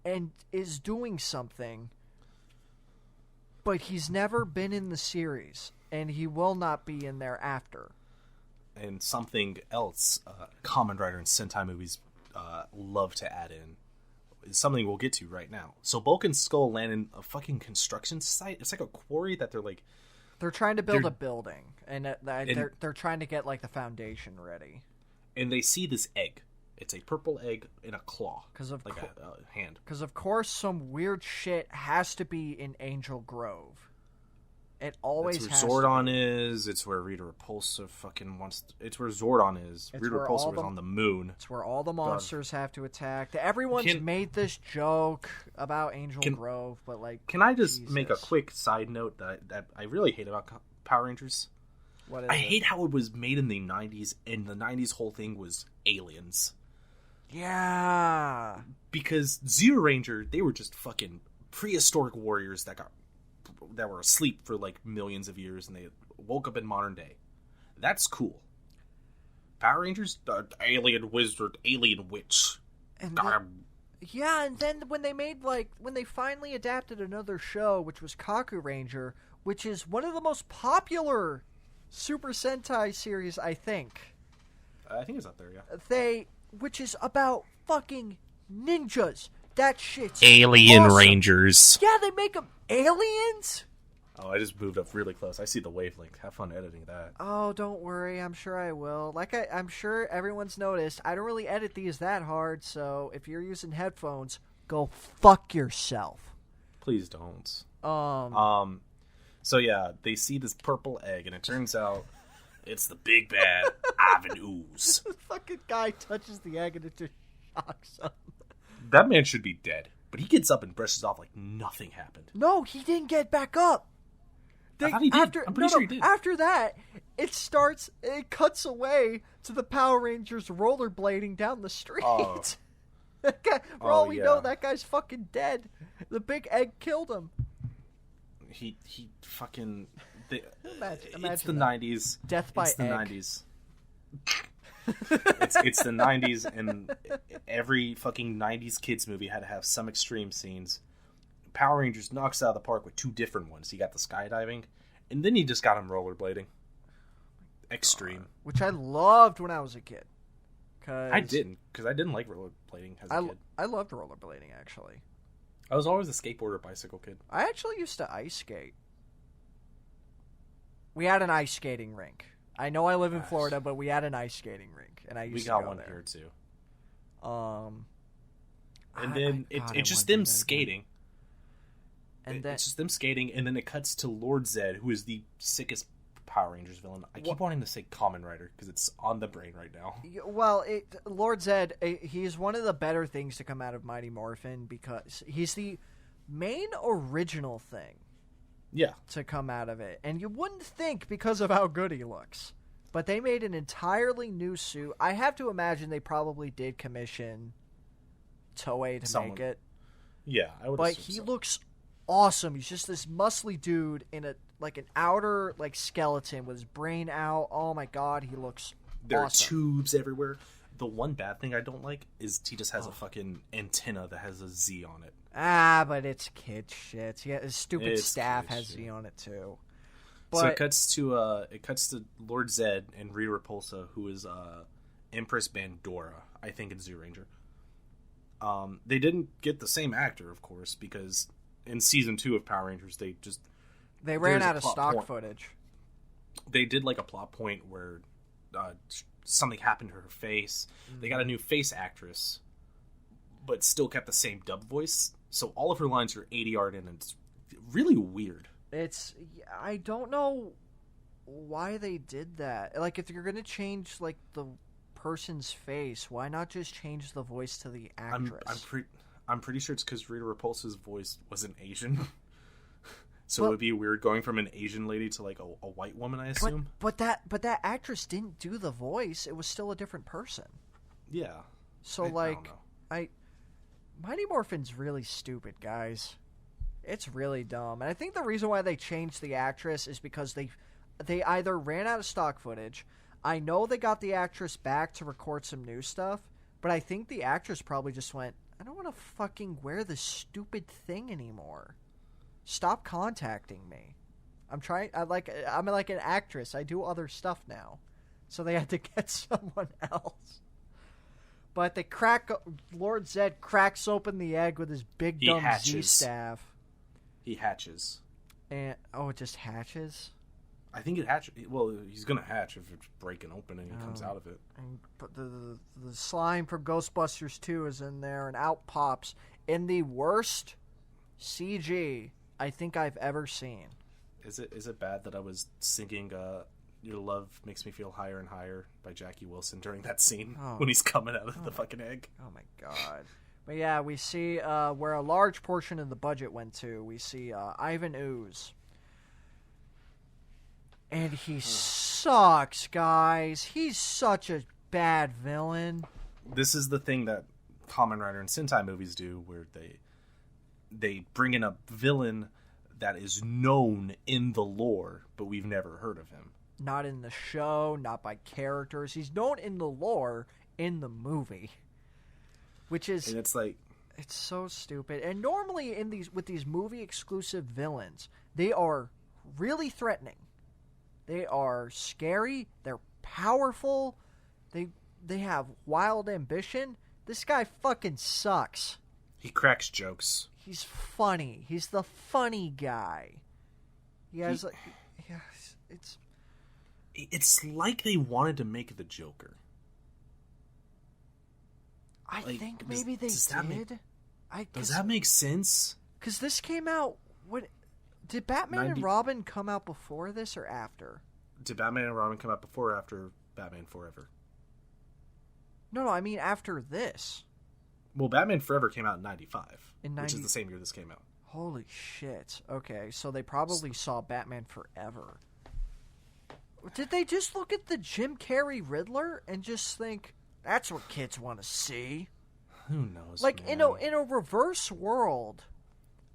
and is doing something, but he's never been in the series, and he will not be in there after. And something else Kamen Rider and Sentai movies love to add in is something we'll get to right now. So Bulk and Skull land in a fucking construction site. It's like a quarry that they're trying to build a building, and they're trying to get like the foundation ready. And they see this egg. It's a purple egg in a claw, like a hand. Because of course, some weird shit has to be in Angel Grove. It always has. It's where Zordon is. It's where Rita Repulsa fucking wants. It's where Zordon is. Rita Repulsa was on the moon. It's where all the monsters have to attack. Everyone's made this joke about Angel Grove, but like, can I just make a quick side note that I really hate about Power Rangers? I hate how it was made in the 90s, and the 90s whole thing was aliens. Yeah. Because Zero Ranger, they were just fucking prehistoric warriors that were asleep for like millions of years, and they woke up in modern day. That's cool. Power Rangers, alien wizard, alien witch. And then when they finally adapted another show, which was Kaku Ranger, which is one of the most popular Super Sentai series, I think. I think it's up there, yeah. Which is about fucking ninjas. That shit's Alien awesome. Rangers. Yeah, they make them aliens? Oh, I just moved up really close. I see the wavelength. Have fun editing that. Oh, don't worry. I'm sure I will. I'm sure everyone's noticed, I don't really edit these that hard, so if you're using headphones, go fuck yourself. Please don't. So yeah, they see this purple egg, and it turns out it's the big bad Ivan Ooze. This fucking guy touches the egg, and it just shocks him. That man should be dead. But he gets up and brushes off like nothing happened. No, he didn't get back up. I thought he did. I'm pretty sure he did. After that, it cuts away to the Power Rangers rollerblading down the street. Oh. That guy, for all we know, that guy's fucking dead. The big egg killed him. He fucking... Imagine it's the 90s. Death by egg. It's the 90s. it's the 90s, and every fucking 90s kids movie had to have some extreme scenes. Power Rangers knocks out of the park with 2 different ones. He got the skydiving, and then he just got him rollerblading. Extreme. Which I loved when I was a kid. I didn't, because I didn't like rollerblading as a kid. I loved rollerblading, actually. I was always a skateboarder bicycle kid. I actually used to ice skate. We had an ice skating rink. I know I live in Florida, but we had an ice skating rink, and I used to go there. We got one here too. And then it's just them skating. It's just them skating, and then it cuts to Lord Zed, who is the sickest Power Rangers villain. I keep wanting to say Kamen Rider because it's on the brain right now. Well, Lord Zed, he's one of the better things to come out of Mighty Morphin because he's the main original thing. Yeah. To come out of it. And you wouldn't think because of how good he looks. But they made an entirely new suit. I have to imagine they probably did commission Toei to make it. Yeah, I would assume But he looks awesome. He's just this muscly dude in an outer skeleton with his brain out. Oh my god, he looks There awesome. Are tubes everywhere. The one bad thing I don't like is he just has a fucking antenna that has a Z on it. But it's kid shit. His stupid staff has Z on it too. But, so it cuts to Lord Zed and Rita Repulsa, who is Empress Bandora, I think, in Zoo Ranger. They didn't get the same actor, of course, because in season 2 of Power Rangers, they ran out of stock footage. They did a plot point where something happened to her face. Mm-hmm. They got a new face actress, but still kept the same dub voice. So all of her lines are 80-yard in, and it's really weird. I don't know why they did that. If you're going to change, the person's face, why not just change the voice to the actress? I'm pretty sure it's because Rita Repulsa's voice wasn't Asian. So it would be weird going from an Asian lady to, a white woman, I assume. But that actress didn't do the voice. It was still a different person. Yeah. So, Mighty Morphin's really stupid, guys. It's really dumb. And I think the reason why they changed the actress is because they either ran out of stock footage. I know they got the actress back to record some new stuff, but I think the actress probably just went, I don't want to fucking wear this stupid thing anymore. Stop contacting me. I'm like an actress. I do other stuff now. So they had to get someone else. But Lord Zed cracks open the egg with his big dumb Z staff. He hatches. And it just hatches? I think it hatches. Well, he's gonna hatch if it's breaking open and he comes out of it. But the slime from Ghostbusters 2 is in there, and out pops in the worst CG I think I've ever seen. Is it bad that I was singing Your Love Makes Me Feel Higher and Higher by Jackie Wilson during that scene when he's coming out of the fucking egg? Oh my god. But yeah, we see where a large portion of the budget went to. We see Ivan Ooze. And he sucks, guys. He's such a bad villain. This is the thing that Kamen Rider and Sentai movies do, where they bring in a villain that is known in the lore, but we've never heard of him. Not in the show, not by characters. He's known in the lore in the movie. Which is... And it's it's so stupid. And normally with these movie exclusive villains, they are really threatening. They are scary. They're powerful. They have wild ambition. This guy fucking sucks. He cracks jokes. He's funny. He's the funny guy. It's like they wanted to make the Joker. I think maybe they did. Does that make sense? Because this came out... Did Batman and Robin come out before this or after? Did Batman and Robin come out before or after Batman Forever? No, I mean after this. Well, Batman Forever came out in 95, which is the same year this came out. Holy shit. Okay, so they probably saw Batman Forever. Did they just look at the Jim Carrey Riddler and just think, that's what kids want to see? Who knows, like, man? in a reverse world,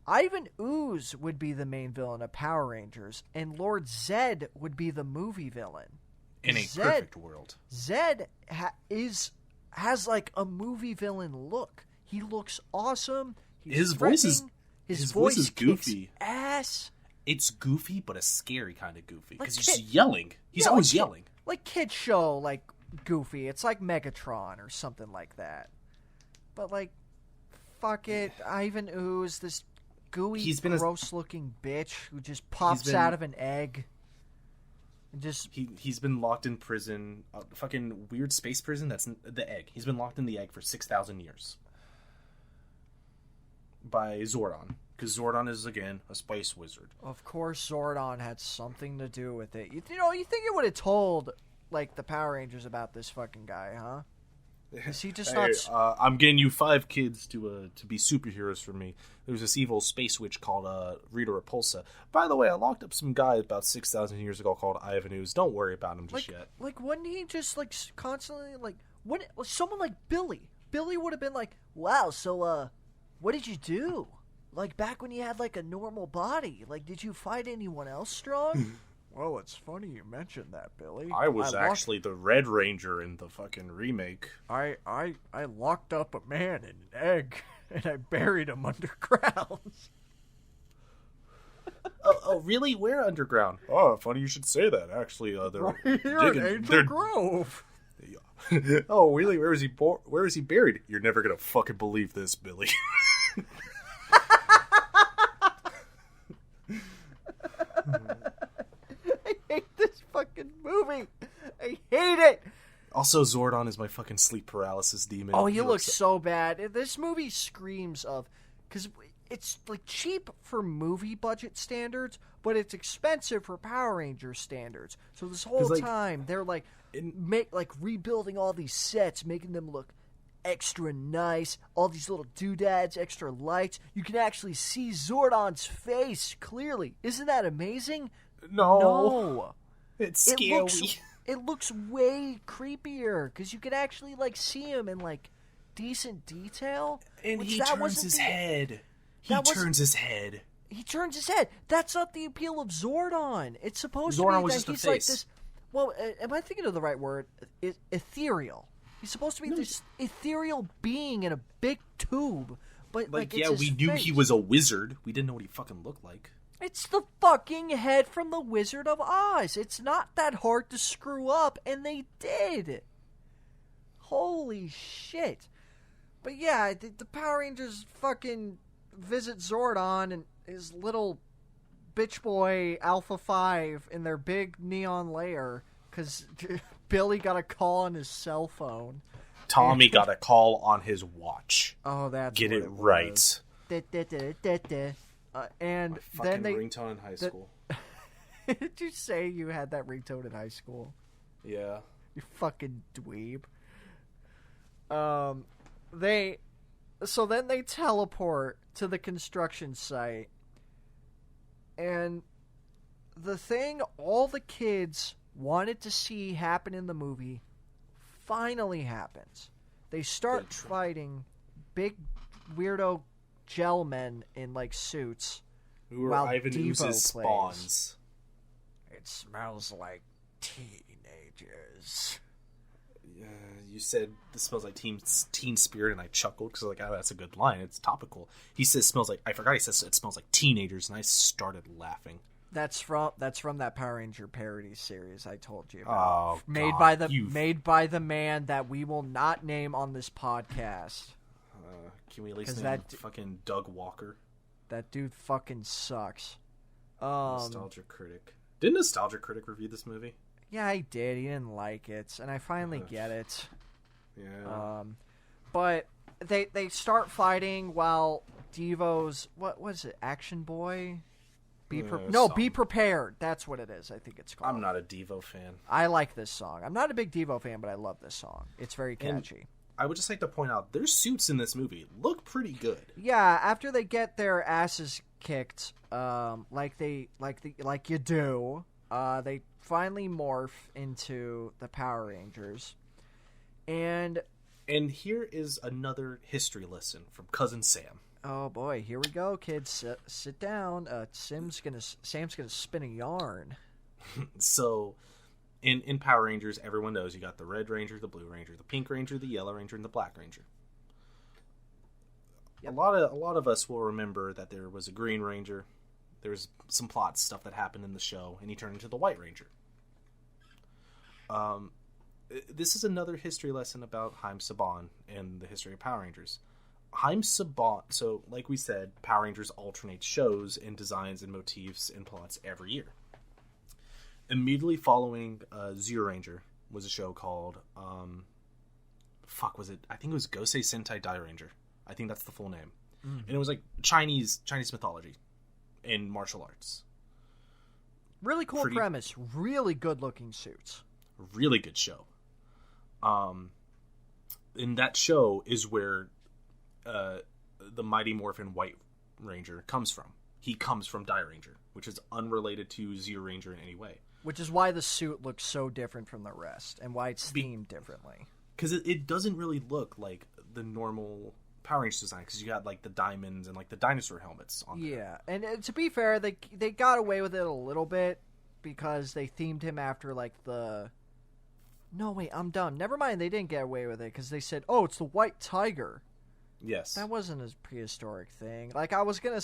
Ivan Ooze would be the main villain of Power Rangers, and Lord Zed would be the movie villain. In a perfect world. Zed has like a movie villain look. He looks awesome. His voice is goofy. Ass. It's goofy, but a scary kind of goofy. Because he's just yelling. He's always yelling. Like Kid Show, like goofy. It's like Megatron or something like that. But like, fuck it. Ivan Ooze, this gooey, gross-looking bitch who just pops out of an egg. And just he's been locked in prison, fucking weird space prison. That's the egg. He's been locked in the egg for 6,000 years by Zordon, because Zordon is again a space wizard. Of course, Zordon had something to do with it. You think it would have told like the Power Rangers about this fucking guy, huh? Is he just I'm getting you 5 kids to be superheroes for me. There's this evil space witch called Rita Repulsa. By the way, I locked up some guy about 6,000 years ago called Ivan Ooze. Don't worry about him just yet. Like, wouldn't he just like constantly like someone like Billy? Billy would have been like, wow, so what did you do? Like back when you had like a normal body? Like, did you fight anyone else strong? Well, it's funny you mentioned that, Billy. I was actually the Red Ranger in the fucking remake. I locked up a man in an egg, and I buried him underground. Oh, really? Where underground? Oh, funny you should say that. Actually, they're right here in Angel Grove. Oh, really? Where is he buried? You're never gonna fucking believe this, Billy. I hate this fucking movie. I hate it. Also, Zordon is my fucking sleep paralysis demon. Oh, he looks so bad. This movie screams of... Because it's like cheap for movie budget standards, but it's expensive for Power Rangers standards. So this whole time, they're like rebuilding all these sets, making them look extra nice. All these little doodads, extra lights. You can actually see Zordon's face clearly. Isn't that amazing? No. It's scary. It looks way creepier because you can actually like see him in like decent detail. And he turns his head. He turns his head. That's not the appeal of Zordon. It's supposed to be that he's like this. Well, am I thinking of the right word? Ethereal. He's supposed to be this ethereal being in a big tube. But like yeah, we knew he was a wizard. We didn't know what he fucking looked like. It's the fucking head from the Wizard of Oz. It's not that hard to screw up, and they did. Holy shit. But yeah, the Power Rangers fucking visit Zordon and his little bitch boy Alpha 5 in their big neon lair because Billy got a call on his cell phone. Tommy got a call on his watch. Oh, that's Get it right. And my then they ringtone in high school. Did you say you had that ringtone in high school? Yeah. You fucking dweeb. So then they teleport to the construction site, and the thing all the kids wanted to see happen in the movie finally happens. They start fighting big weirdo gel men in like suits. Who are Ivan Ooze's spawns. It smells like teenagers. You said this smells like teen spirit, and I chuckled because like, oh, that's a good line. It's topical. He says smells like, I forgot he says it smells like teenagers, and I started laughing. That's from that Power Ranger parody series I told you about. Oh, made by the man that we will not name on this podcast. Can we at least name fucking Doug Walker? That dude fucking sucks. Nostalgia Critic. Didn't Nostalgia Critic review this movie? Yeah, he did. He didn't like it, and I finally get it. Yeah. But they start fighting while Devo's what was it? Action Boy? Be prepared. That's what it is. I think it's called. I'm not a Devo fan. I like this song. I'm not a big Devo fan, but I love this song. It's very catchy. I would just like to point out their suits in this movie look pretty good. Yeah, after they get their asses kicked, like you do, they finally morph into the Power Rangers, and here is another history lesson from Cousin Sam. Oh boy, here we go, kids. Sit down. Sam's gonna spin a yarn. So, in Power Rangers, everyone knows you got the Red Ranger, the Blue Ranger, the Pink Ranger, the Yellow Ranger, and the Black Ranger. Yep. A lot of us will remember that there was a Green Ranger. There was some plot stuff that happened in the show, and he turned into the White Ranger. This is another history lesson about Haim Saban and the history of Power Rangers. Haim Saban, so like we said, Power Rangers alternate shows and designs and motifs and plots every year. Immediately following Zero Ranger was a show called, was it? I think it was Gosei Sentai Dai Ranger. I think that's the full name. And it was like Chinese mythology and martial arts. Really cool premise. Really good looking suits. Really good show. In that show is where the Mighty Morphin White Ranger comes from. He comes from Dai Ranger, which is unrelated to Zero Ranger in any way. Which is why the suit looks so different from the rest, and why it's themed differently. Because it doesn't really look like the normal Power Rangers design, because you got like the diamonds and like the dinosaur helmets on there. Yeah, and to be fair, they got away with it a little bit, because they themed him after like the... No, wait, I'm dumb. Never mind, they didn't get away with it, because they said, oh, it's the White Tiger. Yes. That wasn't a prehistoric thing. Like, I was gonna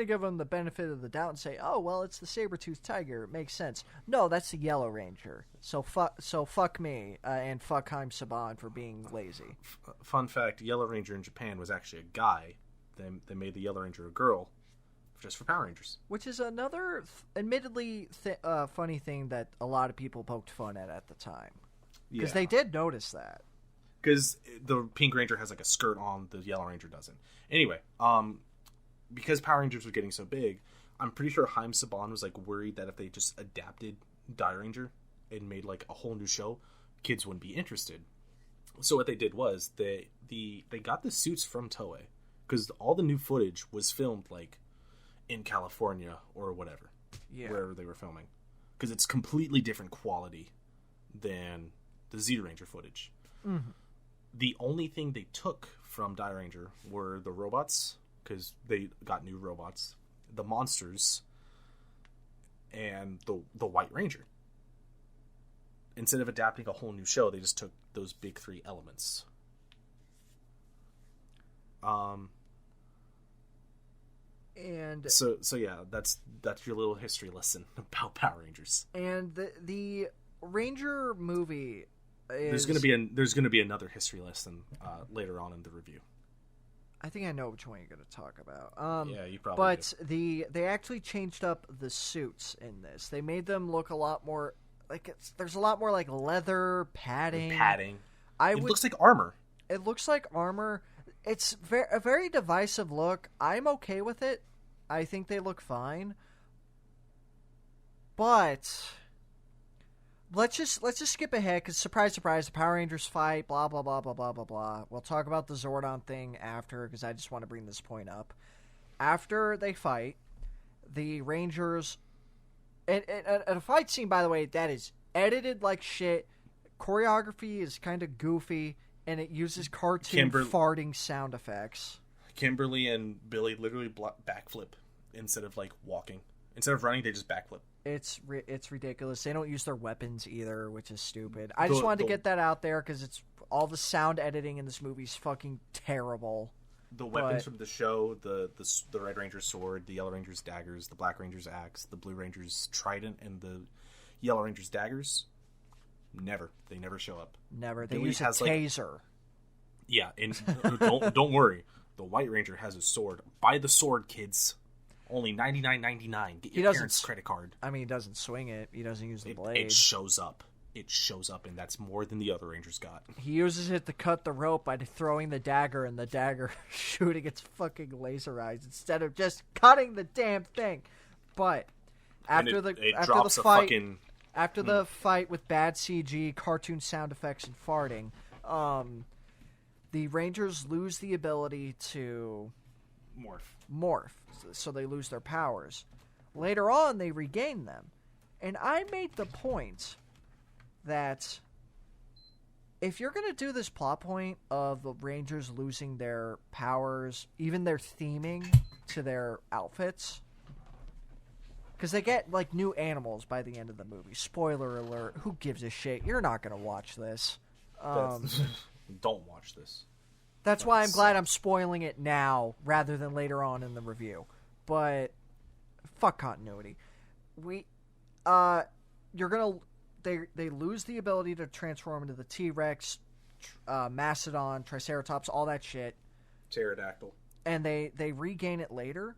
give them the benefit of the doubt and say, oh, well, it's the saber-toothed tiger. It makes sense. No, that's the Yellow Ranger. So fuck me, and fuck Haim Saban for being lazy. Fun fact, Yellow Ranger in Japan was actually a guy. They made the Yellow Ranger a girl, just for Power Rangers. Which is another, admittedly, funny thing that a lot of people poked fun at the time. Because they did notice that. Because the Pink Ranger has like a skirt on, the Yellow Ranger doesn't. Anyway, because Power Rangers were getting so big, I'm pretty sure Haim Saban was like worried that if they just adapted Dai Ranger and made like a whole new show, kids wouldn't be interested. So what they did was they got the suits from Toei, because all the new footage was filmed like in California or whatever, wherever they were filming, because it's completely different quality than the Zero Ranger footage. Mm-hmm. The only thing they took from Dai Ranger were the robots, because they got new robots, the monsters, and the White Ranger. Instead of adapting a whole new show, they just took those big three elements. And so yeah, that's your little history lesson about Power Rangers. And the Ranger movie is... There's gonna be another history lesson later on in the review. I think I know which one you're going to talk about. Yeah, you probably do. But they actually changed up the suits in this. They made them look a lot more like there's a lot more like leather padding. It looks like armor. It looks like armor. It's a very divisive look. I'm okay with it. I think they look fine. But let's just skip ahead, because surprise, surprise, the Power Rangers fight, blah, blah, blah, blah, blah, blah, blah. We'll talk about the Zordon thing after, because I just want to bring this point up. After they fight, the Rangers... And a fight scene, by the way, that is edited like shit. Choreography is kind of goofy, and it uses cartoon farting sound effects. Kimberly and Billy literally backflip instead of like walking. Instead of running, they just backflip. It's ridiculous. They don't use their weapons either, which is stupid. I just wanted to get that out there, because it's all the sound editing in this movie is fucking terrible. The weapons from the show, the Red Ranger's sword, the Yellow Ranger's daggers, the Black Ranger's axe, the Blue Ranger's trident, and the Yellow Ranger's daggers, they never show up. Never. They use a taser. Yeah, and don't worry. The White Ranger has a sword. Buy the sword, kids. Only $99.99. Get your parents' credit card. I mean, he doesn't swing it. He doesn't use the blade. It shows up. And that's more than the other Rangers got. He uses it to cut the rope by throwing the dagger, and the dagger shooting its fucking laser eyes instead of just cutting the damn thing. But after the fight with bad CG, cartoon sound effects, and farting, the Rangers lose the ability to morph, so they lose their powers. Later on, they regain them. And I made the point that if you're going to do this plot point of the Rangers losing their powers, even their theming to their outfits, because they get, like, new animals by the end of the movie. Spoiler alert. Who gives a shit? You're not going to watch this. Don't watch this. That's why I'm glad I'm spoiling it now rather than later on in the review. But fuck continuity. They lose the ability to transform into the T-Rex, Mastodon, Triceratops, all that shit. Pterodactyl. And they regain it later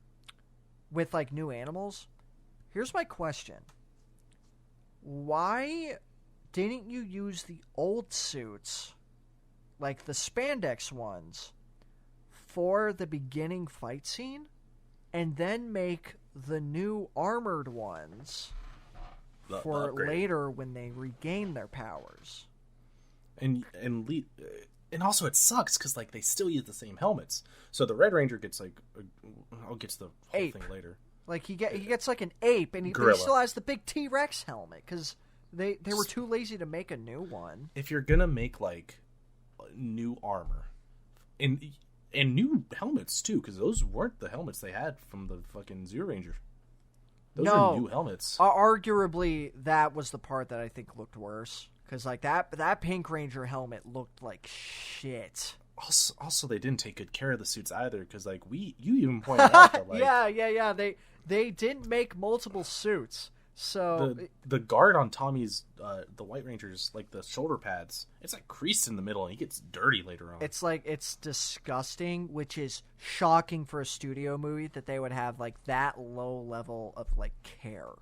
with, like, new animals. Here's my question. Why didn't you use the old suits, like the spandex ones, for the beginning fight scene, and then make the new armored ones for later when they regain their powers? And also it sucks because, like, they still use the same helmets. So the Red Ranger gets, like, I'll get to the whole thing later. Like, he gets like an ape, and he still has the big T-Rex helmet because they were too lazy to make a new one. If you're gonna make, like, new armor and new helmets too, because those weren't the helmets they had from the fucking Zero Ranger. Those are new helmets. Arguably, that was the part that I think looked worse, because, like, that Pink Ranger helmet looked like shit. Also, they didn't take good care of the suits either, because, like, you even pointed out that, like, yeah. They didn't make multiple suits. So the guard on Tommy's the White Ranger's, like, the shoulder pads, it's like creased in the middle and he gets dirty later on. It's disgusting, which is shocking for a studio movie that they would have, like, that low level of, like, care.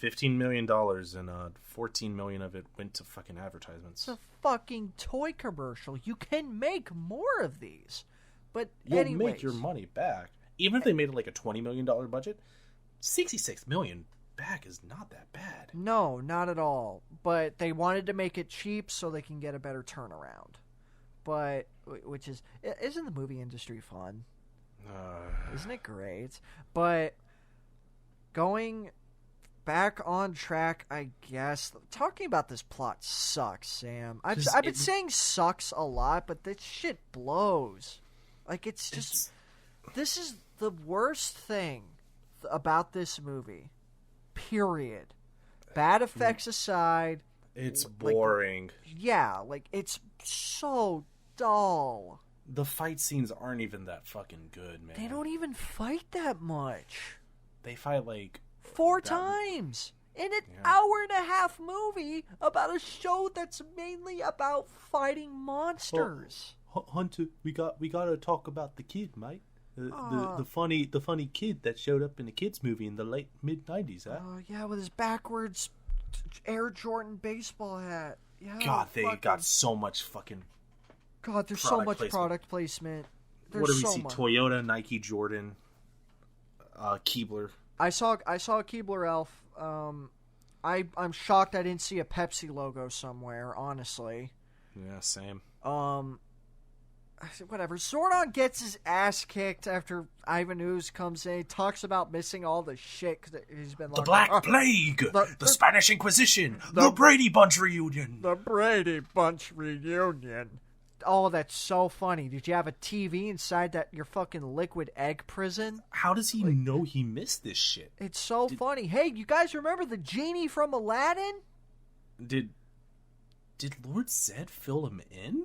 $15 million and $14 million of it went to fucking advertisements. It's a fucking toy commercial. You can make more of these, but you'll make your money back. Even if they made it like a $20 million budget, $66 million back is not that bad. No, not at all. But they wanted to make it cheap so they can get a better turnaround. But, isn't the movie industry fun? Isn't it great? But going back on track, I guess. Talking about this plot sucks, Sam. I've been saying sucks a lot, but this shit blows. Like, it's just... This is the worst thing about this movie. Period. Bad effects aside. It's boring. It's so dull. The fight scenes aren't even that fucking good, man. They don't even fight that much. They fight, like... 4 times! In an hour-and-a-half movie about a show that's mainly about fighting monsters. Hunter, we gotta talk about the kid, mate. The funny kid that showed up in a kids movie in the late mid-90s, huh? Oh yeah, with his backwards Air Jordan baseball hat. Yeah. God, they got so much fucking. God, there's so much product placement. What do we see? Toyota, Nike, Jordan, Keebler. I saw a Keebler elf. I'm shocked I didn't see a Pepsi logo somewhere. Honestly. Yeah, same. Whatever. Zordon gets his ass kicked after Ivan Ooze comes in. He talks about missing all the shit because he's been the Black Plague, the Spanish Inquisition, the Brady Bunch reunion. The Brady Bunch reunion. Oh, that's so funny. Did you have a TV inside your fucking liquid egg prison? How does he know he missed this shit? It's so funny. Hey, you guys remember the genie from Aladdin? Did Lord Zed fill him in?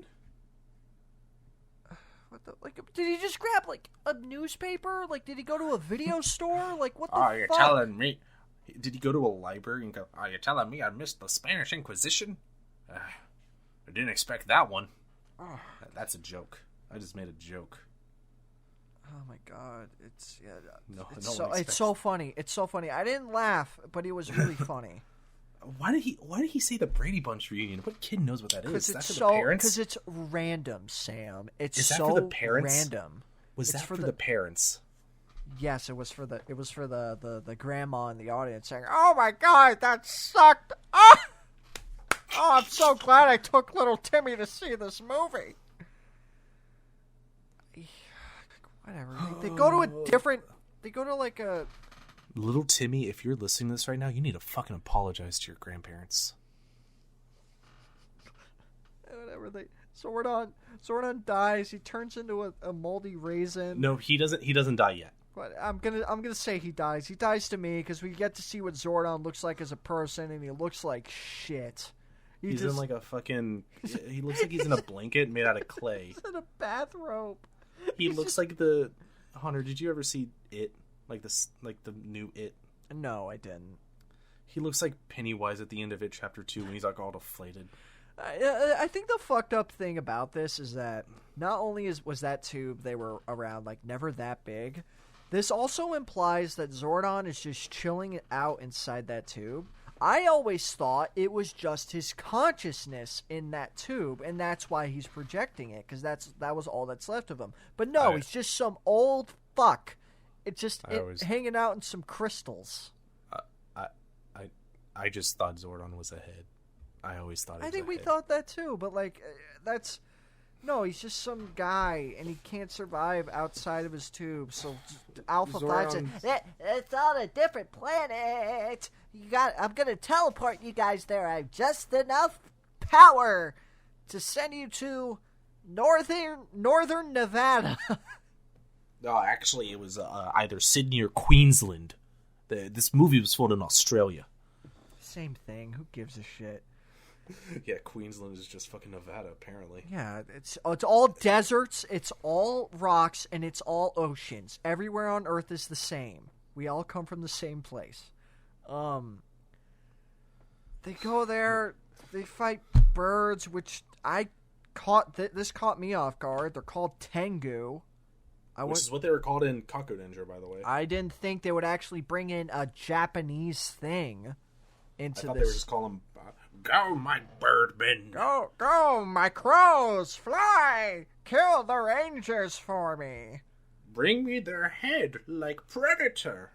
Did he just grab, like, a newspaper? Like, did he go to a video store? Like, what the fuck? Are you telling me? Did he go to a library and go, are you telling me I missed the Spanish Inquisition? I didn't expect that one. That's a joke. I just made a joke. Oh, my God. It's so funny. It's so funny. I didn't laugh, but it was really funny. Why did he say the Brady Bunch reunion? What kid knows what that is? Is that for the parents? Because it's random, Sam. Is that for the parents? Random. Was that for the parents? Yes, it was for the grandma in the audience saying, "Oh my God, that sucked! Oh, I'm so glad I took little Timmy to see this movie." Whatever. They go to a different... They go to like a... Little Timmy, if you're listening to this right now, you need to fucking apologize to your grandparents. Whatever. Zordon dies. He turns into a moldy raisin. No, he doesn't die yet. But I'm gonna say he dies. He dies to me because we get to see what Zordon looks like as a person, and he looks like shit. He's in like a fucking... He looks like he's in a blanket made out of clay. He's in a bathrobe. He looks like the... Hunter, did you ever see It? Like the new It? No, I didn't. He looks like Pennywise at the end of It Chapter 2 when he's like all deflated. I think the fucked up thing about this is that not only was that tube they were around like never that big, this also implies that Zordon is just chilling out inside that tube. I always thought it was just his consciousness in that tube, and that's why he's projecting it, because that was all that's left of him. But no, he's just some old fuck. It's just hanging out in some crystals. I just thought Zordon was a head. I always thought. I think we thought that too, but like that's no. He's just some guy, and he can't survive outside of his tube. So Alpha 5 said, "It's on a different planet. I'm gonna teleport you guys there. I have just enough power to send you to northern Nevada." No, actually, it was either Sydney or Queensland. This movie was filmed in Australia. Same thing. Who gives a shit? Yeah, Queensland is just fucking Nevada, apparently. Yeah, it's all deserts, it's all rocks, and it's all oceans. Everywhere on Earth is the same. We all come from the same place. They go there, they fight birds, which this caught me off guard. They're called Tengu. Which is what they were called in Kakudenja, by the way. I didn't think they would actually bring in a Japanese thing into this. I thought they were just calling them, "Go, my birdmen! Go, my crows! Fly! Kill the rangers for me! Bring me their head like Predator!"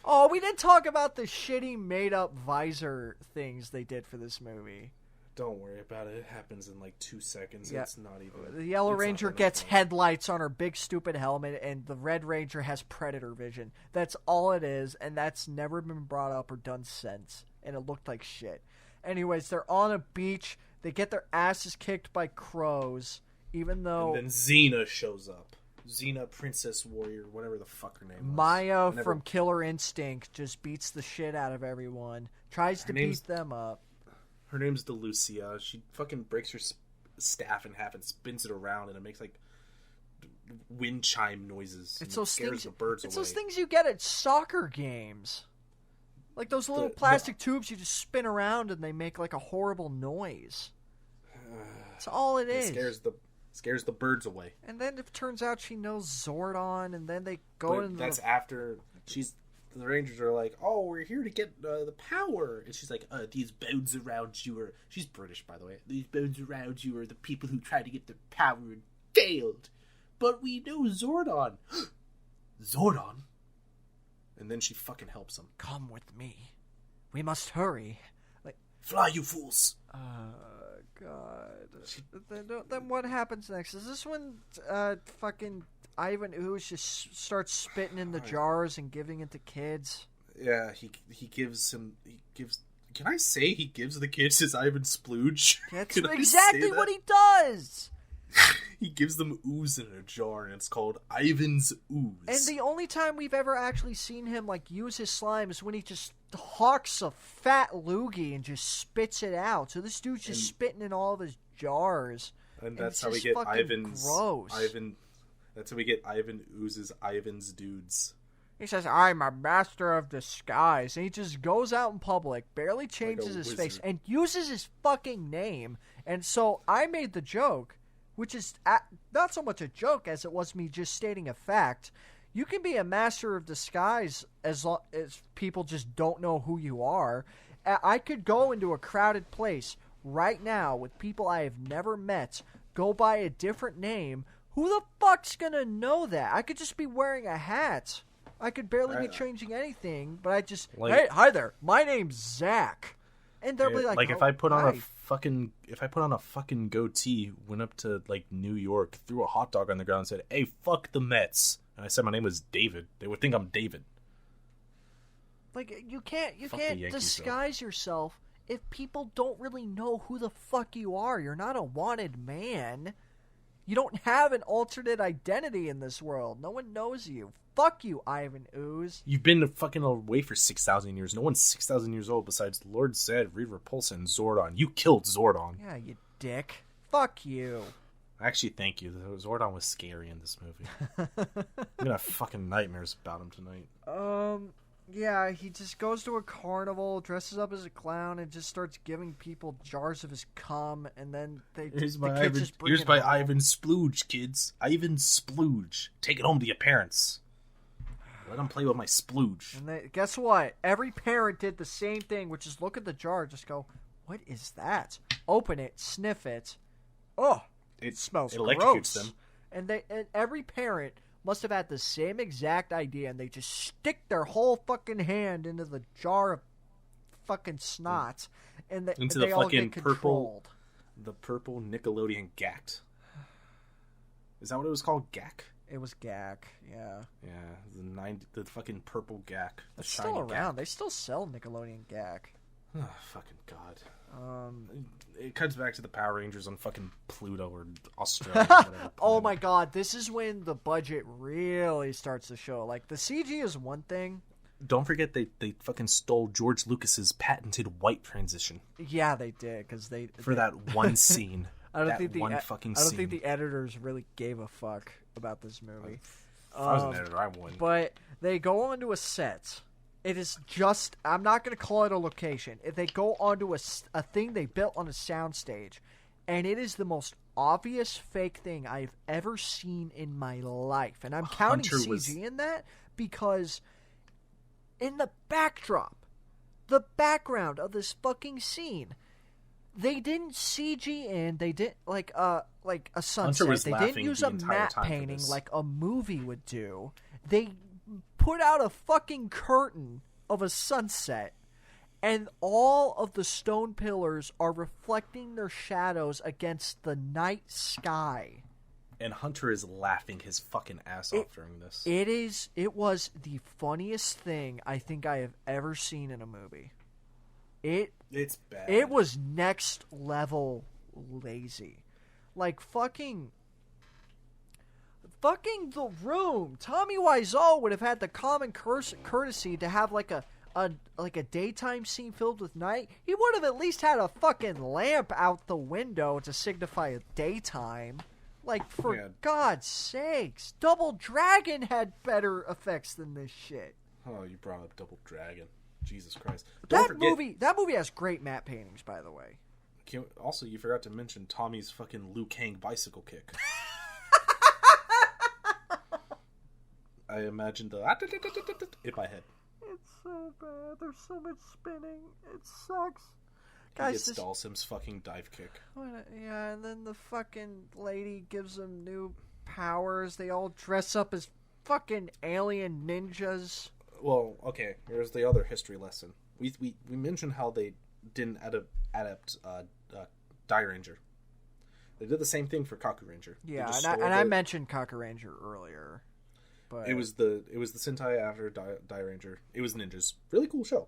Oh, we didn't talk about the shitty made-up visor things they did for this movie. Don't worry about it. It happens in like 2 seconds. Yeah. It's not even... The Yellow Ranger gets headlights on her big stupid helmet, and the Red Ranger has predator vision. That's all it is, and that's never been brought up or done since. And it looked like shit. Anyways, they're on a beach. They get their asses kicked by crows, even though... And then Xena shows up. Xena, Princess Warrior, whatever the fuck her name was. Maya from Killer Instinct just beats the shit out of everyone. Tries to beat them up. Her name's Lousy. She fucking breaks her staff in half and spins it around, and it makes like wind chime noises. It's those scares things. The birds it's away. Those things you get at soccer games, like those little plastic tubes you just spin around and they make like a horrible noise. That's all it is. Scares the birds away. And then it turns out she knows Zordon, and then they go in. That's after the Rangers are like, "Oh, we're here to get the power," and she's like, "These bones around you are." She's British, by the way. "These bones around you are the people who tried to get the power and failed, but we know Zordon." Zordon, and then she fucking helps him. "Come with me. We must hurry." Like, "Fly, you fools!" God. Then what happens next? Is this when fucking Ivan Ooze just starts spitting in the jars and giving it to kids? Yeah, he gives. Can I say he gives the kids his Ivan Splooge? That's exactly what he does. He gives them ooze in a jar, and it's called Ivan's Ooze. And the only time we've ever actually seen him like use his slime is when he just hawks a fat loogie and just spits it out. So this dude's just spitting in all of his jars. And that's how we get Ivan's. Gross. That's how we get Ivan Ooze's Ivan's Dudes. He says, "I'm a master of disguise." And he just goes out in public, barely changes his face, and uses his fucking name. And so I made the joke, which is not so much a joke as it was me just stating a fact. You can be a master of disguise as long as people just don't know who you are. I could go into a crowded place right now with people I have never met, go by a different name. Who the fuck's gonna know that? I could just be wearing a hat. I could barely be changing anything, but I just, "Hey, hi there, my name's Zach." And they'll be like, if I put on a fucking goatee, went up to like New York, threw a hot dog on the ground, and said, "Hey, fuck the Mets," and I said my name was David, they would think I'm David. Like, you can't disguise yourself if people don't really know who the fuck you are. You're not a wanted man. You don't have an alternate identity in this world. No one knows you. Fuck you, Ivan Ooze. You've been fucking away for 6,000 years. No one's 6,000 years old besides Lord Zed, Reed Repulsa, and Zordon. You killed Zordon. Yeah, you dick. Fuck you. Actually, thank you. Zordon was scary in this movie. I'm gonna have fucking nightmares about him tonight. Yeah, he just goes to a carnival, dresses up as a clown, and just starts giving people jars of his cum, and then Here's my Ivan Splooge, kids. Ivan Splooge. Take it home to your parents. Let them play with my splooge. And guess what? Every parent did the same thing, which is look at the jar, just go, what is that? Open it, sniff it. Oh, it smells gross. It electrocutes them. And every parent must have had the same exact idea, and they just stick their whole fucking hand into the jar of fucking snot, and they all get controlled. The purple Nickelodeon Gact. Is that what it was called? Gack? It was Gak, yeah. Yeah, the fucking purple Gak. It's still around. Gak. They still sell Nickelodeon Gak. Oh, fucking God. It cuts back to the Power Rangers on fucking Pluto or Australia. Or whatever. Oh my God, this is when the budget really starts to show. Like, the CG is one thing. Don't forget they fucking stole George Lucas's patented white transition. Yeah, they did, because that one scene. I don't think the editors really gave a fuck about this movie. If I was an editor, I wouldn't. But they go onto a set. It is just, I'm not going to call it a location. If they go onto a thing they built on a soundstage, and it is the most obvious fake thing I've ever seen in my life. And I'm counting CG in that because in the backdrop, the background of this fucking scene, they didn't CG in. They didn't like a sunset. They didn't use a matte painting like a movie would do. They put out a fucking curtain of a sunset, and all of the stone pillars are reflecting their shadows against the night sky. And Hunter is laughing his fucking ass off during this. It was the funniest thing I think I have ever seen in a movie. It's bad. It was next level lazy. Like fucking The Room. Tommy Wiseau would have had the common courtesy to have like a daytime scene filled with night. He would have at least had a fucking lamp out the window to signify a daytime. Like, for God's sakes, Double Dragon had better effects than this shit. Oh, you brought up Double Dragon. Jesus Christ. That movie has great matte paintings, by the way. Also, you forgot to mention Tommy's fucking Liu Kang bicycle kick. I imagined in my head. It's so bad. There's so much spinning. It sucks. He gets Dalsim's fucking dive kick. Yeah, and then the fucking lady gives them new powers. They all dress up as fucking alien ninjas. Well, okay, here's the other history lesson. We mentioned how they didn't adapt Die Ranger. They did the same thing for Kaku Ranger. Yeah, I mentioned Kaku Ranger earlier. But it was the Sentai after Die Ranger. It was ninjas. Really cool show.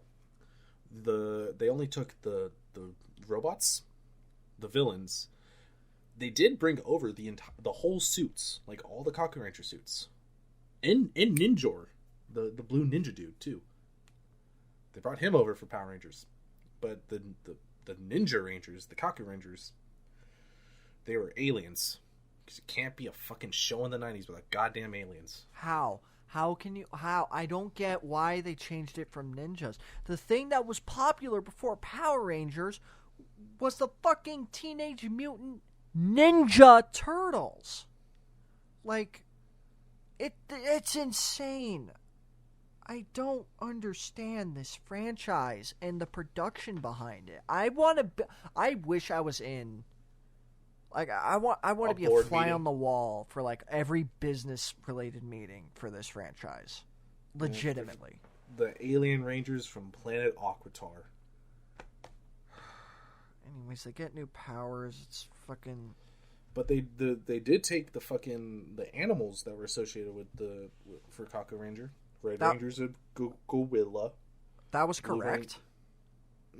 They only took the robots, the villains. They did bring over the whole suits, like all the Kaku Ranger suits, and Ninjor, the blue ninja dude too. They brought him over for Power Rangers, but the Ninja Rangers, the Kaku Rangers, they were aliens. Because it can't be a fucking show in the 90s without goddamn aliens. How? How? I don't get why they changed it from ninjas. The thing that was popular before Power Rangers was the fucking Teenage Mutant Ninja Turtles. Like, it's insane. I don't understand this franchise and the production behind it. I wish I was in... Like, I want to be a fly on the wall for, like, every business-related meeting for this franchise. Legitimately. The Alien Rangers from Planet Aquitar. Anyways, they get new powers. It's fucking. But they did take the animals that were associated for Kaku Ranger. Red Ranger's a gorilla. That was correct.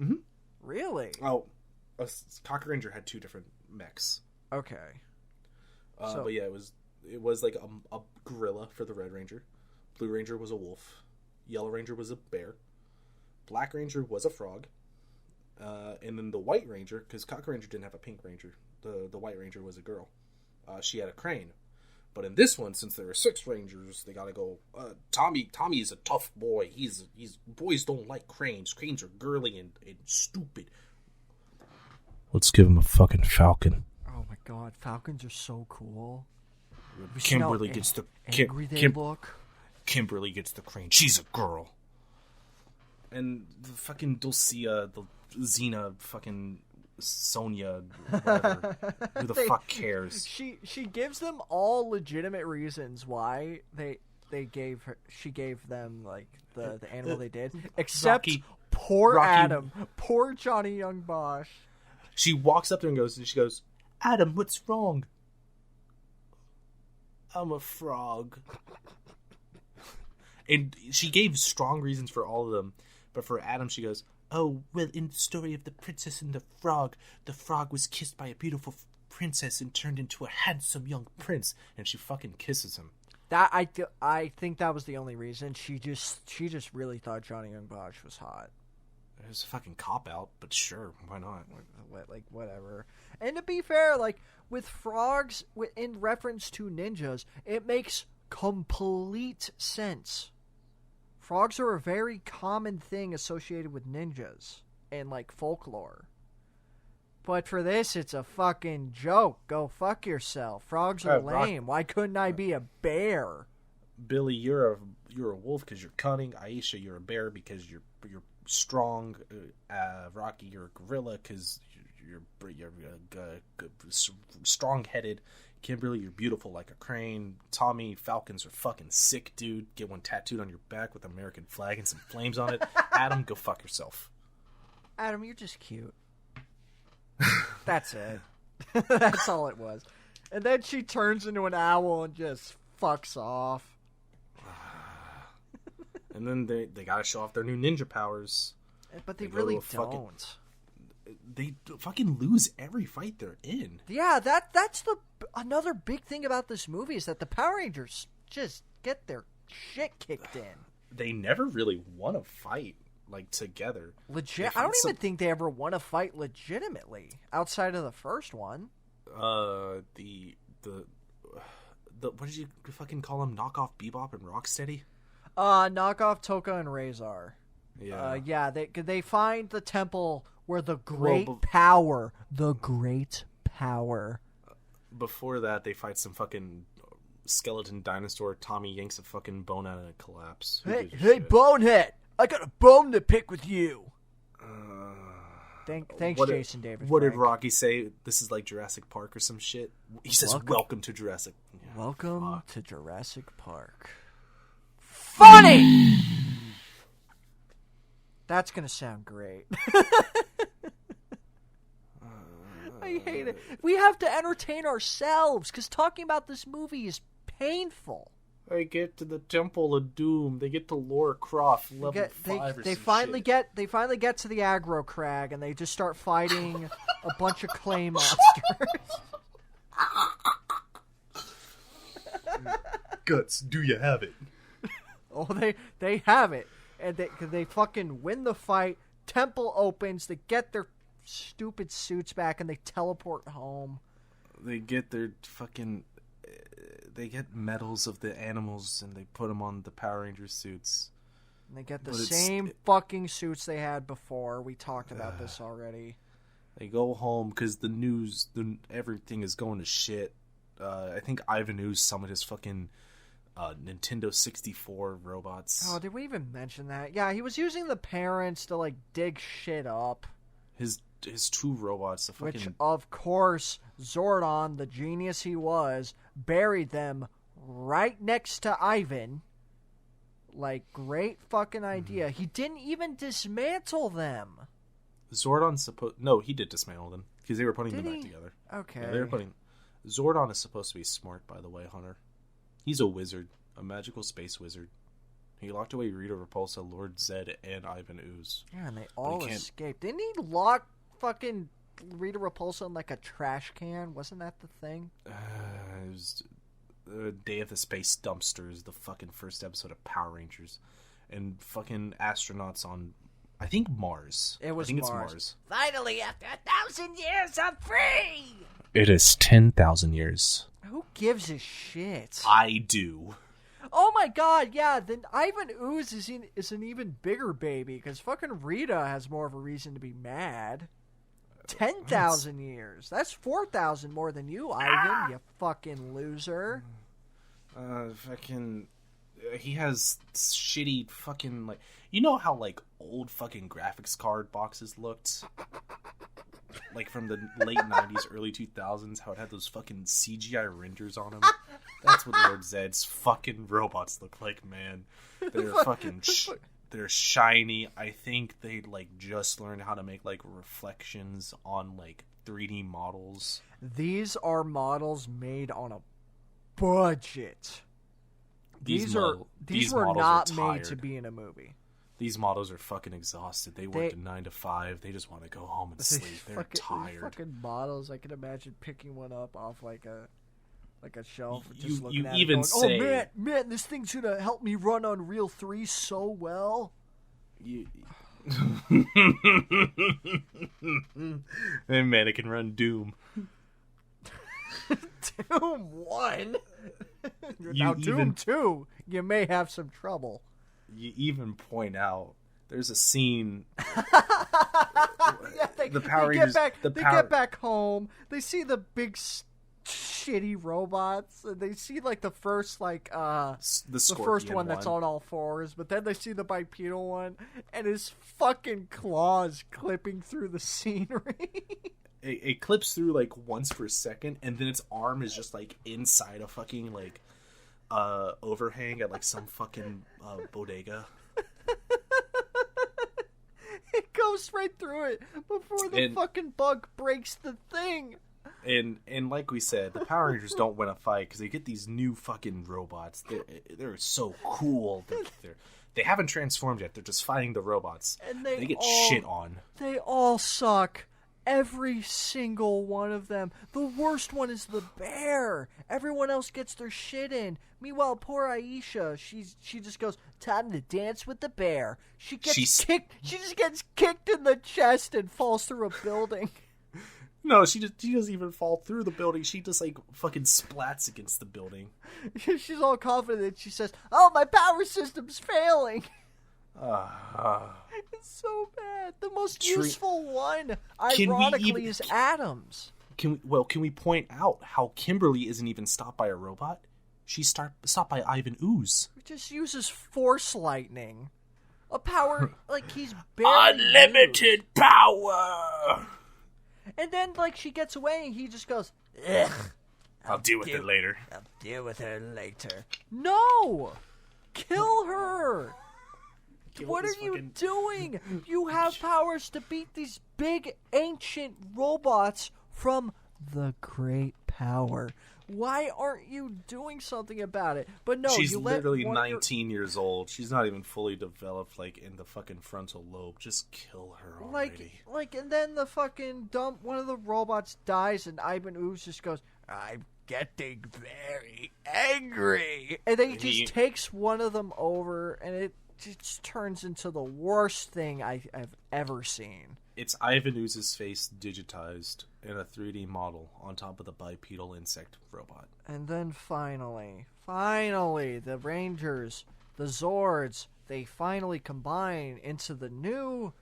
Mm-hmm. Really? Oh, Kaku Ranger had 2 different mechs. Okay. But yeah, it was like a gorilla for the Red Ranger. Blue Ranger was a wolf. Yellow Ranger was a bear. Black Ranger was a frog. And then the White Ranger, because Kaku Ranger didn't have a pink ranger. The White Ranger was a girl. She had a crane. But in this one, since there are 6 Rangers, they gotta go. Tommy is a tough boy. He's boys don't like cranes. Cranes are girly and stupid. Let's give him a fucking falcon. Oh my god, falcons are so cool. Kimberly gets the angry they look. Kimberly gets the crane. She's a girl. And the fucking Dulcia, the Xena, fucking Sonya, whatever. Who the fuck cares? She gives them all legitimate reasons why she gave them like the animal they did. Except poor Adam. Poor Johnny Young Bosch. She walks up there and she goes, Adam, what's wrong? I'm a frog. And she gave strong reasons for all of them. But for Adam, she goes, oh, well, in the story of the princess and the frog was kissed by a beautiful princess and turned into a handsome young prince. And she fucking kisses him. That I think that was the only reason. She just really thought Johnny Young Bosch was hot. It was a fucking cop-out, but sure, why not? Like, whatever. And to be fair, like, with frogs, in reference to ninjas, it makes complete sense. Frogs are a very common thing associated with ninjas and, like, folklore. But for this, it's a fucking joke. Go fuck yourself. Frogs are lame. Why couldn't I be a bear? Billy, you're a wolf because you're cunning. Aisha, you're a bear because you're strong. Rocky, you're a gorilla because you're strong-headed. Kimberly, you're beautiful like a crane. Tommy, falcons are fucking sick, dude. Get one tattooed on your back with an American flag and some flames on it. Adam, go fuck yourself. Adam, you're just cute. That's it. That's all it was. And then she turns into an owl and just fucks off. And then they gotta show off their new ninja powers. But they really don't. They fucking lose every fight they're in. Yeah, that's another big thing about this movie is that the Power Rangers just get their shit kicked in. They never really won a fight, like, together. Legit. I don't even think they ever won a fight legitimately outside of the first one. The what did you fucking call them? Knockoff Bebop and Rocksteady? Knockoff Toka and Razor. Yeah. Yeah, they find the temple where the great power. Before that, they fight some fucking skeleton dinosaur. Tommy yanks a fucking bone out and it collapses. Hey, Bonehead! I got a bone to pick with you! Thanks, Jason David. What did Rocky say? This is like Jurassic Park or some shit? He says, welcome to Jurassic. Yeah, welcome to Jurassic Park. Funny! That's gonna sound great. I hate it. We have to entertain ourselves because talking about this movie is painful. They get to the Temple of Doom. They get to Lara Croft level 5 or they some finally shit. They finally get to the aggro crag and they just start fighting a bunch of clay monsters. Guts, do you have it? Oh, they have it. And they fucking win the fight. Temple opens. They get their stupid suits back and they teleport home. They get their fucking... They get medals of the animals and they put them on the Power Ranger suits. And they get the same fucking suits they had before. We talked about this already. They go home because the news, everything is going to shit. I think Ivan summoned his fucking Nintendo 64 robots. Oh, did we even mention that? Yeah, he was using the parents to, like, dig shit up. His 2 robots. Which, of course, Zordon, the genius he was, buried them right next to Ivan. Like, great fucking idea. He didn't even dismantle them. Zordon's supposed... No, he did dismantle them, because they were putting them back together. Okay. Yeah, they were putting... Zordon is supposed to be smart, by the way, Hunter. He's a wizard. A magical space wizard. He locked away Rita Repulsa, Lord Zed, and Ivan Ooze. Yeah, and they all escaped. Didn't he lock fucking Rita Repulsa in like a trash can? Wasn't that the thing? It was Day of the Space Dumpsters, the fucking first episode of Power Rangers. And fucking astronauts on, I think, Mars. It was It's Mars. Finally, after 1,000 years, I'm free! It is 10,000 years. Who gives a shit? I do. Oh my god, yeah, then Ivan Ooze is an even bigger baby, because fucking Rita has more of a reason to be mad. 10,000 years. That's 4,000 more than you, Ivan, you fucking loser. He has shitty fucking, like... You know how, like, old fucking graphics card boxes looked? Like, from the late 90s, early 2000s, how it had those fucking CGI renders on them? That's what Lord Zed's fucking robots look like, man. They're fucking... they're shiny. I think they, like, just learned how to make, like, reflections on, like, 3D models. These are models made on a budget. These were not made to be in a movie. These models are fucking exhausted. They worked a 9 to 5. They just want to go home and sleep. They're tired. Fucking models. I can imagine picking one up off like a shelf, and just looking you at even it going, say, "Oh man, this thing's gonna help me run Unreal 3 so well." And man, it can run Doom. Doom 1. Now Doom 2, you may have some trouble. You even point out there's a scene. The Power Rangers get back home. They see the big shitty robots, and they see like the first the first one that's on all fours, but then they see the bipedal one, and his fucking claws clipping through the scenery. It clips through like once per second, and then its arm is just like inside a fucking like overhang at like some fucking bodega. It goes right through it before the fucking bug breaks the thing. And like we said, the Power Rangers don't win a fight because they get these new fucking robots. They're so cool. They haven't transformed yet. They're just fighting the robots. And they get shit on. They all suck. Every single one of them. The worst one is the bear. Everyone else gets their shit in. Meanwhile, poor Aisha, she just goes, "Time to dance with the bear." She kicked. She just gets kicked in the chest and falls through a building. No, she doesn't even fall through the building. She just like fucking splats against the building. She's all confident. She says, "Oh, my power system's failing." It's so bad. The most useful one, ironically, is Adams. Can we point out how Kimberly isn't even stopped by a robot? She's stopped by Ivan Ooze. He just uses force lightning. A power, like, he's barely unlimited used. Power! And then, like, she gets away and he just goes, "Ugh. I'll deal with her later. I'll deal with her later." No! Kill her! What are you doing? You have powers to beat these big, ancient robots from the Great Power. Why aren't you doing something about it? But no, she's literally 19 years old. She's not even fully developed, like, in the fucking frontal lobe. Just kill her already. And then the fucking one of the robots dies, and Ivan Ooze just goes, "I'm getting very angry," and then he just takes one of them over, and it just turns into the worst thing I've ever seen. It's Ivan Ooze's face digitized in a 3D model on top of the bipedal insect robot. And then finally, the Rangers, the Zords, they finally combine into the new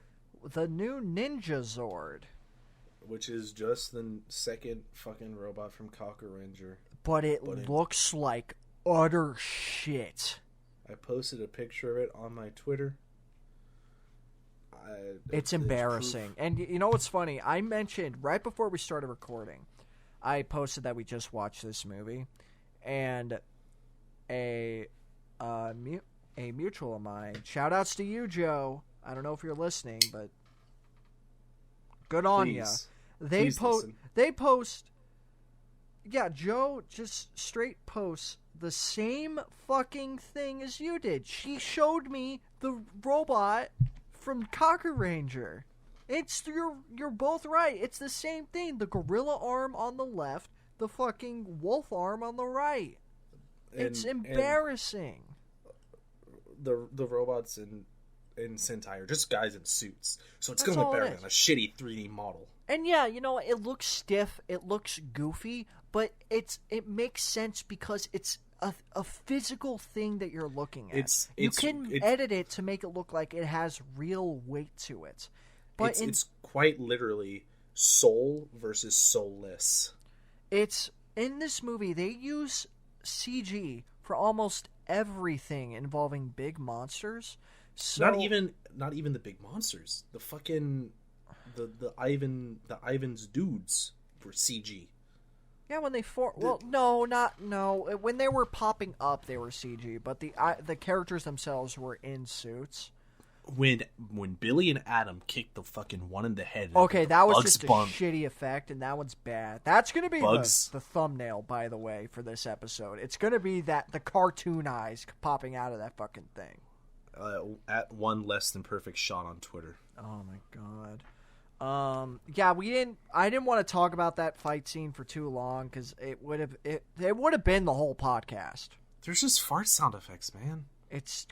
Ninja Zord. Which is just the second fucking robot from Cocker Ranger. But it looks like utter shit. I posted a picture of it on my Twitter. It's embarrassing. And you know what's funny? I mentioned right before we started recording, I posted that we just watched this movie, and a mutual of mine, shout outs to you, Joe. I don't know if you're listening, but Good on ya. They post. Yeah, Joe just straight posts the same fucking thing as you did. She showed me the robot from Cocker Ranger. You're both right. It's the same thing. The gorilla arm on the left, the fucking wolf arm on the right. It's embarrassing. The robots in Sentai are just guys in suits, so it's gonna look better than a shitty 3D model. And yeah, it looks stiff, it looks goofy, but it makes sense because it's a physical thing that you're looking at. You can edit it to make it look like it has real weight to it. But it's quite literally soul versus soulless. It's in this movie they use CG for almost everything involving big monsters. So, not even the big monsters. The fucking Ivan's dudes were CG. Yeah, when they when they were popping up, they were CG, but the characters themselves were in suits. When Billy and Adam kicked the fucking one in the head. Okay, that was just a shitty effect, and that one's bad. That's gonna be the thumbnail, by the way, for this episode. It's gonna be the cartoon eyes popping out of that fucking thing. At one less than perfect shot on Twitter. Oh my god. Yeah, I didn't want to talk about that fight scene for too long because it would have been the whole podcast. There's just fart sound effects, man. It's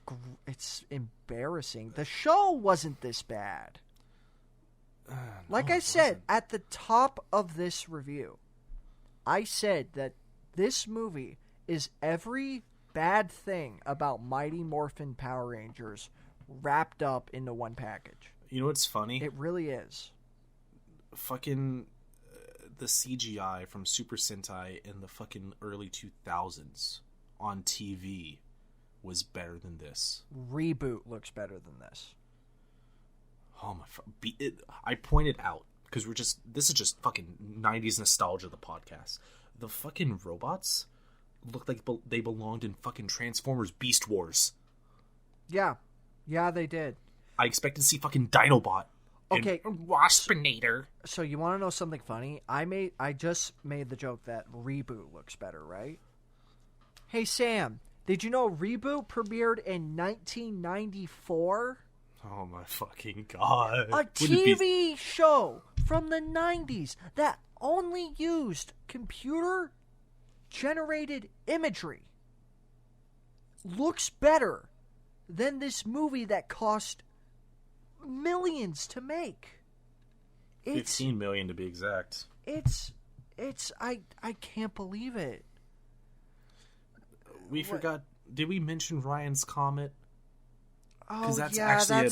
embarrassing. The show wasn't this bad. Like I said at the top of this review, I said that this movie is every bad thing about Mighty Morphin Power Rangers wrapped up into one package. You know what's funny? It really is. Fucking the CGI from Super Sentai in the fucking early 2000s on TV was better than this. Reboot looks better than this. Oh my! I pointed out because this is just fucking 90s nostalgia. The podcast, the fucking robots looked like they belonged in fucking Transformers Beast Wars. Yeah, they did. I expected to see fucking Dinobot. Okay, Waspinator. So you want to know something funny? I just made the joke that Reboot looks better, right? Hey Sam, did you know Reboot premiered in 1994? Oh my fucking god. A TV show from the 90s that only used computer-generated imagery looks better than this movie that cost millions to make. 15 million to be exact. I can't believe it. Forgot. Did we mention Ryan's Comet? Oh, that's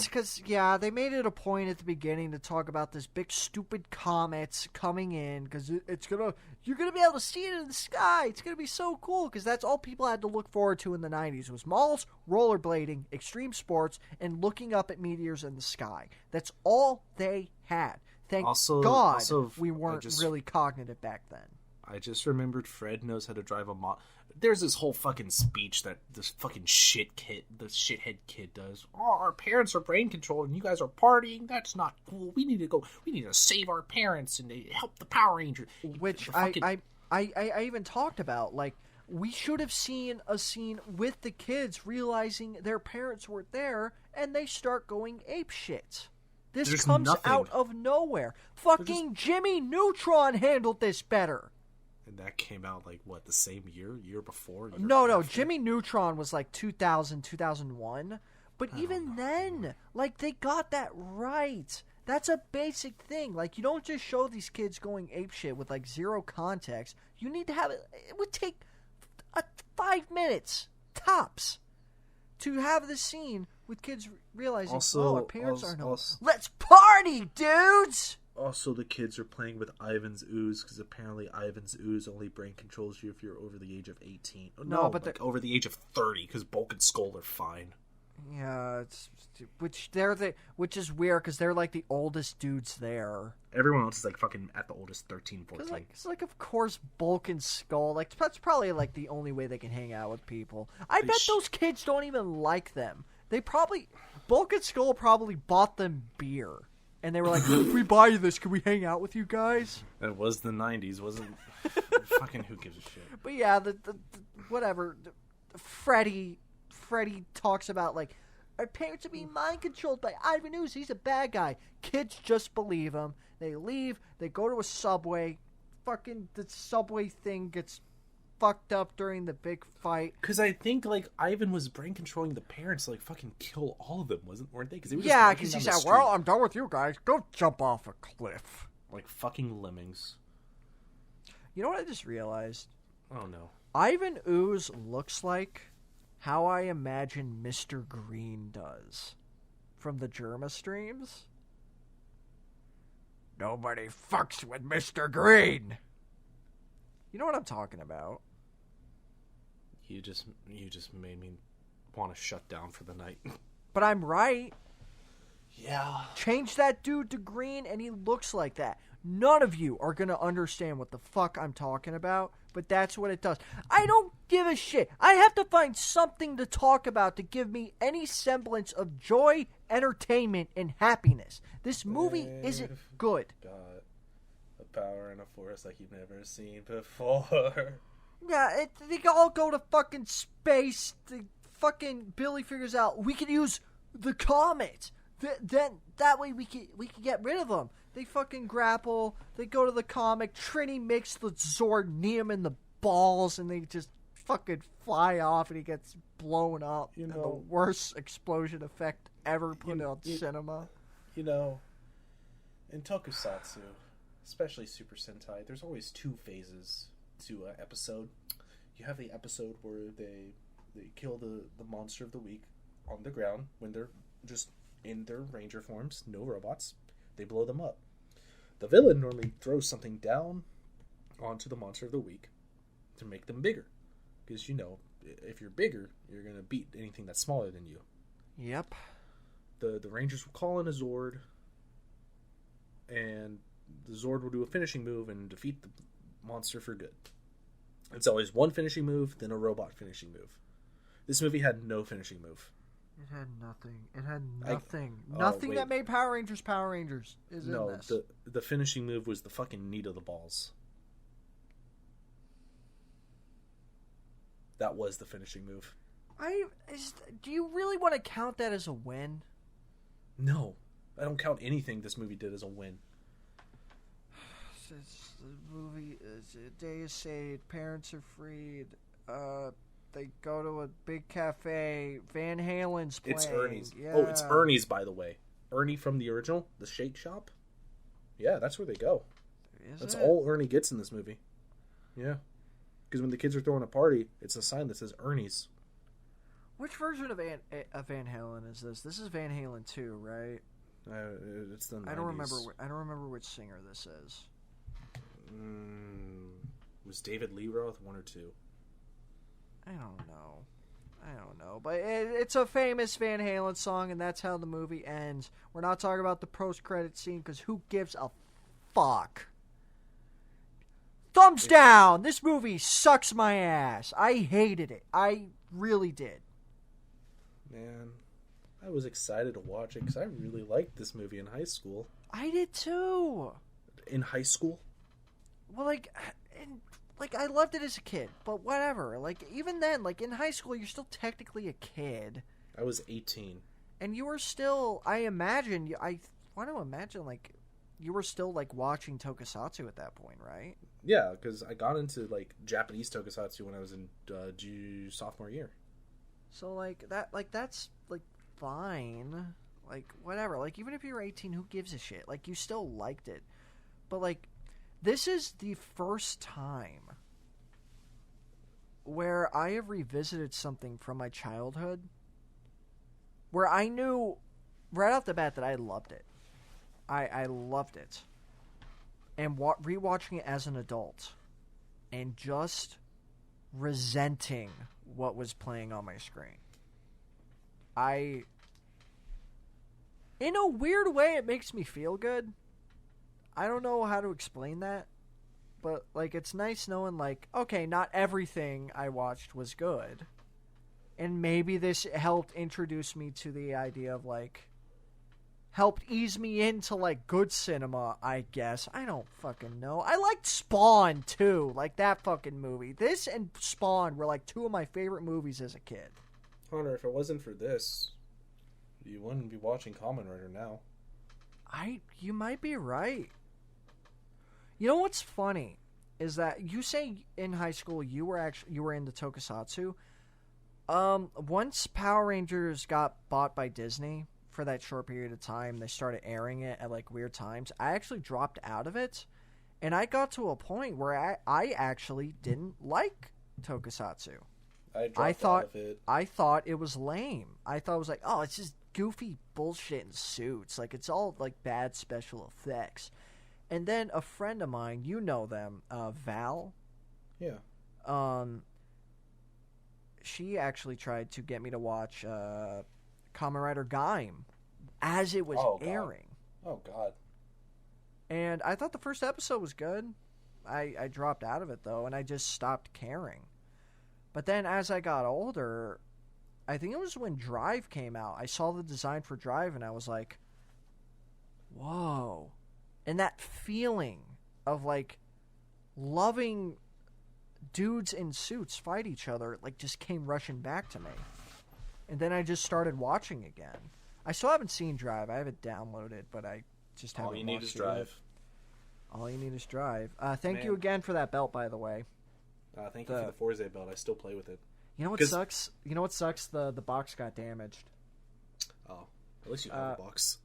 because they made it a point at the beginning to talk about this big stupid comet coming in because you're gonna be able to see it in the sky. It's gonna be so cool because that's all people had to look forward to in the 90s was malls, rollerblading, extreme sports, and looking up at meteors in the sky. That's all they had. Thank God we weren't really cognitive back then. I just remembered Fred knows how to drive a There's this whole fucking speech that this fucking shithead kid does. Oh, our parents are brain controlled and you guys are partying. That's not cool. We need to save our parents and help the Power Rangers. Which I even talked about. Like, we should have seen a scene with the kids realizing their parents were there and they start going apeshit. This comes out of nowhere. Fucking Jimmy Neutron handled this better. And that came out, the same year before? No, Jimmy Neutron was 2000, 2001. But even then, they got that right. That's a basic thing. You don't just show these kids going apeshit with, zero context. You need to have it. It would take 5 minutes, tops, to have the scene with kids realizing, our parents aren't home. Let's party, dudes! Also, the kids are playing with Ivan's ooze because apparently Ivan's ooze only brain controls you if you're over the age of 18. No, but over the age of 30 because Bulk and Skull are fine. Yeah, which is weird because they're the oldest dudes there. Everyone else is fucking at the oldest 13, 14. It's of course Bulk and Skull. That's probably the only way they can hang out with people. I bet those kids don't even like them. Bulk and Skull probably bought them beer. And they were like, if we buy this, can we hang out with you guys? It was the 90s, wasn't fucking who gives a shit. But yeah, the whatever. Freddy talks about, like, our parents are being mind-controlled by Ivan Ooze. He's a bad guy. Kids just believe him. They leave. They go to a subway. Fucking the subway thing gets fucked up during the big fight. Because I think, like, Ivan was brain controlling the parents to, like, fucking kill all of them, weren't they? Cause yeah, because he said, well, I'm done with you guys. Go jump off a cliff. Like fucking lemmings. You know what I just realized? Oh, no. Ivan Ooze looks like how I imagine Mr. Green does from the Germa streams. Nobody fucks with Mr. Green. You know what I'm talking about? You just made me want to shut down for the night. But I'm right. Yeah. Change that dude to green and he looks like that. None of you are going to understand what the fuck I'm talking about, but that's what it does. I don't give a shit. I have to find something to talk about to give me any semblance of joy, entertainment, and happiness. This movie isn't good. Got a power and a force like you've never seen before. Yeah, they all go to fucking space. The fucking Billy figures out we can use the comet. Then that way we can get rid of them. They fucking grapple. They go to the comet. Trini makes the Zord knee him in the balls, and they just fucking fly off, and he gets blown up. You know, the worst explosion effect ever put on cinema. You know, in Tokusatsu, especially Super Sentai, there's always two phases to an episode. You have the episode where they kill the monster of the week on the ground when they're just in their ranger forms, no robots. They blow them up. The villain normally throws something down onto the monster of the week to make them bigger. Because, you know, if you're bigger, you're going to beat anything that's smaller than you. Yep. The Rangers will call in a Zord, and the Zord will do a finishing move and defeat the monster for good. It's always one finishing move, then a robot finishing move. This movie had no finishing move. It had nothing. It had nothing. Nothing that made Power Rangers is in this. No, the finishing move was the fucking knee to the balls. That was the finishing move. Do you really want to count that as a win? No. I don't count anything this movie did as a win. The movie is a day is saved, parents are freed, they go to a big cafe, Van Halen's playing. It's Ernie's. Yeah. Oh, it's Ernie's, by the way. Ernie from the original, the Shake Shop. Yeah, that's where they go. That's all Ernie gets in this movie. Yeah. Because when the kids are throwing a party, it's a sign that says Ernie's. Which version of Van Halen is this? This is Van Halen 2, right? It's the 90s. I don't remember which singer this is. Was David Lee Roth 1 or 2? I don't know. But it's a famous Van Halen song, and that's how the movie ends. We're not talking about the post-credit scene, because who gives a fuck? Thumbs down! This movie sucks my ass. I hated it. I really did. Man, I was excited to watch it, because I really liked this movie in high school. I did too. In high school? Well, I loved it as a kid, but whatever. Like, even then, like, in high school, you're still technically a kid. I was 18. And you were still, I want to imagine, like, you were still, like, watching Tokusatsu at that point, right? Yeah, because I got into, like, Japanese Tokusatsu when I was in sophomore year. So, that's, like, fine. Like, whatever. Like, even if you were 18, who gives a shit? Like, you still liked it. But, like, this is the first time where I have revisited something from my childhood where I knew right off the bat that I loved it. I loved it. And rewatching it as an adult and just resenting what was playing on my screen. In a weird way, it makes me feel good. I don't know how to explain that, but, like, it's nice knowing, like, okay, not everything I watched was good, and maybe this helped introduce me to the idea of, like, helped ease me into, like, good cinema, I guess. I don't fucking know. I liked Spawn, too. Like, that fucking movie. This and Spawn were, like, two of my favorite movies as a kid. Hunter, if it wasn't for this, you wouldn't be watching Kamen Rider now. You might be right. You know what's funny is that you say in high school you were into tokusatsu. Once Power Rangers got bought by Disney for that short period of time, they started airing it at like weird times. I actually dropped out of it, and I got to a point where I actually didn't like tokusatsu. I thought it was lame. I thought it was like, oh, it's just goofy bullshit in suits. Like, it's all like bad special effects. And then a friend of mine, you know them, Val. Yeah. She actually tried to get me to watch Kamen Rider Gaim as it was airing. Oh, God. And I thought the first episode was good. I dropped out of it, though, and I just stopped caring. But then as I got older, I think it was when Drive came out. I saw the design for Drive, and I was like, whoa. And that feeling of, like, loving dudes in suits fight each other, like, just came rushing back to me. And then I just started watching again. I still haven't seen Drive. I have it downloaded, but I just haven't watched it. All you need is Drive. All you need is Drive. Thank you again for that belt, by the way. Thank you for the Forza belt. I still play with it. You know what sucks? The box got damaged. Oh, at least you have the box.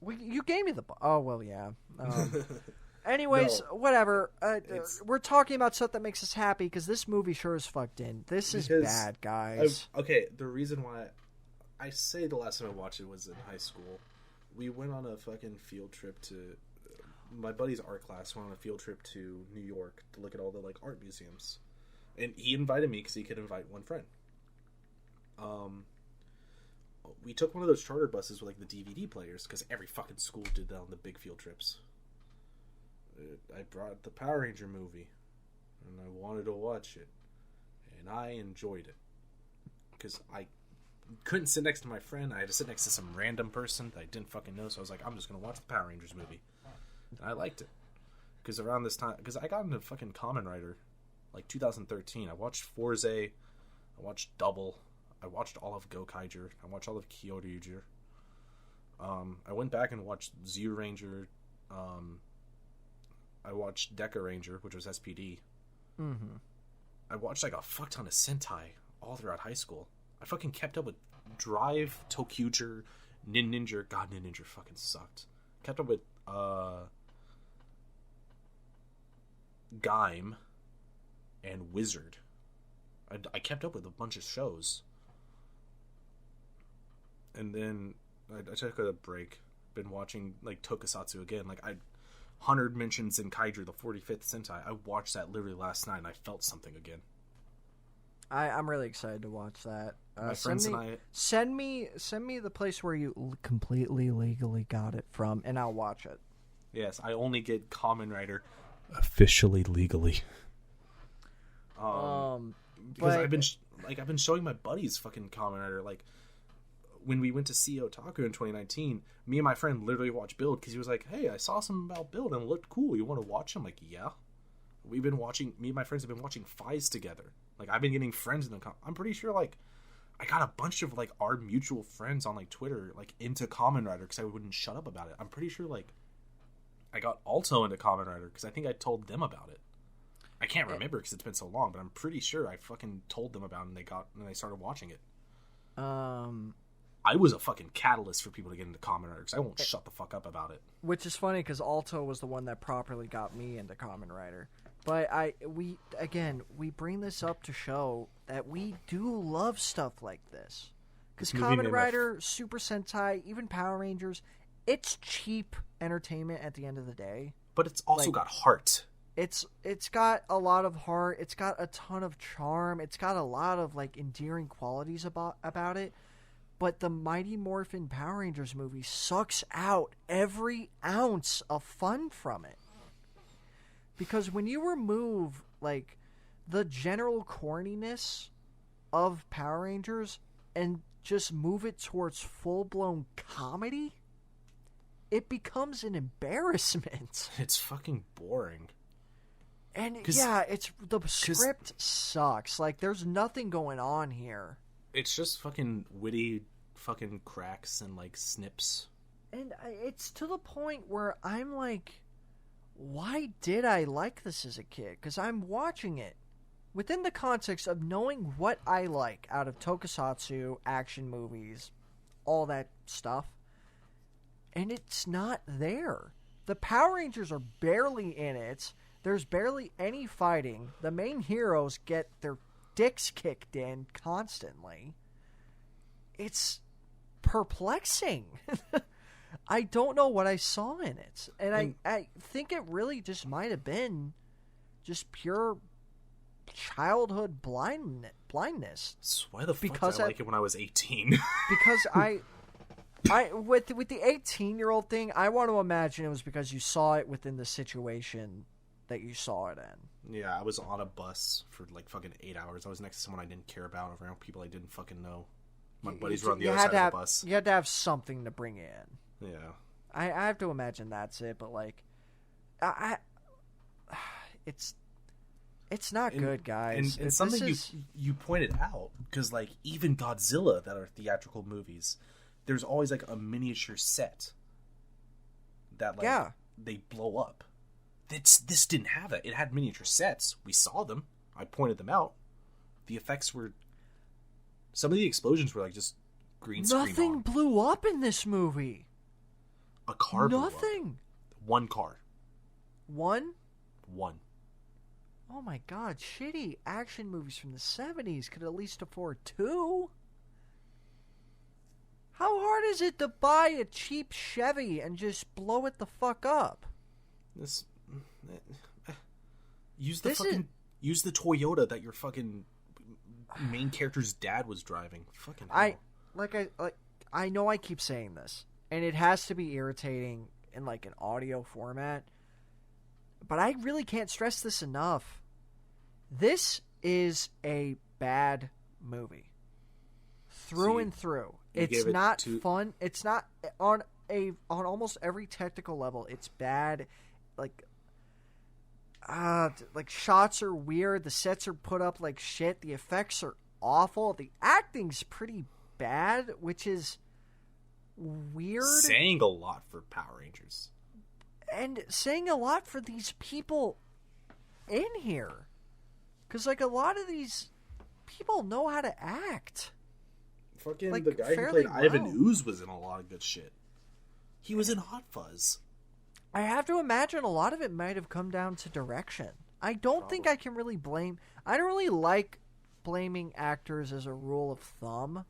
You gave me the box. Oh, well, yeah. Anyways, whatever. We're talking about stuff that makes us happy because this movie sure as fuck didn't. This is bad, guys. Okay, the reason why I say the last time I watched it was in high school. We went on a fucking field trip to... my buddy's art class went on a field trip to New York to look at all the like art museums. And he invited me because he could invite one friend. We took one of those charter buses with like the DVD players because every fucking school did that on the big field trips. I brought the Power Ranger movie, and I wanted to watch it, and I enjoyed it because I couldn't sit next to my friend. I had to sit next to some random person that I didn't fucking know. So I was like, I'm just gonna watch the Power Rangers movie, and I liked it because around this time, because I got into fucking Kamen Rider. Like 2013, I watched Forza, I watched Double, I watched all of Gokaiger, I watched all of Kyoryuger. I went back and watched Zero Ranger. I watched Deca Ranger, which was SPD. Mm-hmm. I watched like a fuck ton of Sentai all throughout high school. I fucking kept up with Drive, Tokyuger, Ninja. God, Ninja fucking sucked. Kept up with Gaim and Wizard. I kept up with a bunch of shows. And then I took a break. Been watching like Tokusatsu again. Like 100 mentions in Kaiju, the 45th Sentai. I watched that literally last night and I felt something again. I'm really excited to watch that. My friends and I... Send me the place where you completely legally got it from, and I'll watch it. Yes, I only get Kamen Rider officially legally. Because I've been showing my buddies fucking Kamen Rider. Like when we went to see Otaku in 2019, me and my friend literally watched Build because he was like, "Hey, I saw something about Build and it looked cool. You want to watch?" I'm like, "Yeah." We've been watching. Me and my friends have been watching Fies together. Like I've been getting friends in the. I'm pretty sure like I got a bunch of like our mutual friends on like Twitter like into Kamen Rider because I wouldn't shut up about it. I'm pretty sure like I got Alto into Kamen Rider because I think I told them about it. I can't remember because it's been so long, but I'm pretty sure I fucking told them about it and they started watching it. I was a fucking catalyst for people to get into Kamen Rider because I won't shut the fuck up about it. Which is funny because Alto was the one that properly got me into Kamen Rider. But we bring this up to show that we do love stuff like this. Because Kamen Rider, Super Sentai, even Power Rangers, it's cheap entertainment at the end of the day. But it's also got heart. It's got a lot of heart. It's got a ton of charm. It's got a lot of like endearing qualities about it. But the Mighty Morphin Power Rangers movie sucks out every ounce of fun from it. Because when you remove like the general corniness of Power Rangers and just move it towards full-blown comedy, it becomes an embarrassment. It's fucking boring. And yeah, the script sucks. Like, there's nothing going on here. It's just fucking witty fucking cracks and, like, snips. And it's to the point where I'm like, why did I like this as a kid? Because I'm watching it within the context of knowing what I like out of tokusatsu, action movies, all that stuff. And it's not there. The Power Rangers are barely in it. There's barely any fighting. The main heroes get their dicks kicked in constantly. It's perplexing. I don't know what I saw in it. And I think it really just might have been just pure childhood blindness. That's why the fuck did I like it when I was 18? Because I with the 18-year-old thing, I want to imagine it was because you saw it within the situation that you saw it in. Yeah, I was on a bus for like fucking 8 hours. I was next to someone I didn't care about, around people I didn't fucking know. My buddies were on the other side of the bus. You had to have something to bring in. Yeah. I have to imagine that's it, but like, it's not good, guys. And something you pointed out, because like even Godzilla that are theatrical movies, there's always like a miniature set that like they blow up. This didn't have that. It had miniature sets. We saw them. I pointed them out. The effects were. Some of the explosions were like just green screen. Nothing blew up in this movie. A car blew up. Nothing. One car. One? One. Oh my god, shitty action movies from the 70s could at least afford 2. How hard is it to buy a cheap Chevy and just blow it the fuck up? Use the Toyota that your fucking main character's dad was driving. Fucking hell. I know I keep saying this, and it has to be irritating in like an audio format, but I really can't stress this enough. This is a bad movie. Through and through. It's not fun. It's not on almost every technical level. It's bad. Like shots are weird. The sets are put up like shit. The effects are awful. The acting's pretty bad, which is weird. Saying a lot for Power Rangers. And saying a lot for these people in here. Because, like, a lot of these people know how to act. Fucking like, the guy who played Ivan Ooze was in a lot of good shit. He was in Hot Fuzz. I have to imagine a lot of it might have come down to direction. I don't think I can really blame... I don't really like blaming actors as a rule of thumb.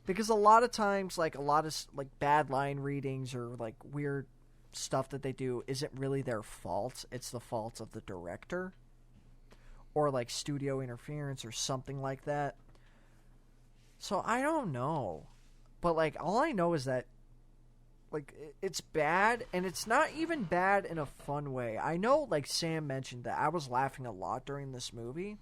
Because a lot of times, like, a lot of, like, bad line readings or, like, weird stuff that they do isn't really their fault. It's the fault of the director. Or, like, studio interference or something like that. So, I don't know. But, like, all I know is that, like, it's bad, and it's not even bad in a fun way. I know, like Sam mentioned, that I was laughing a lot during this movie.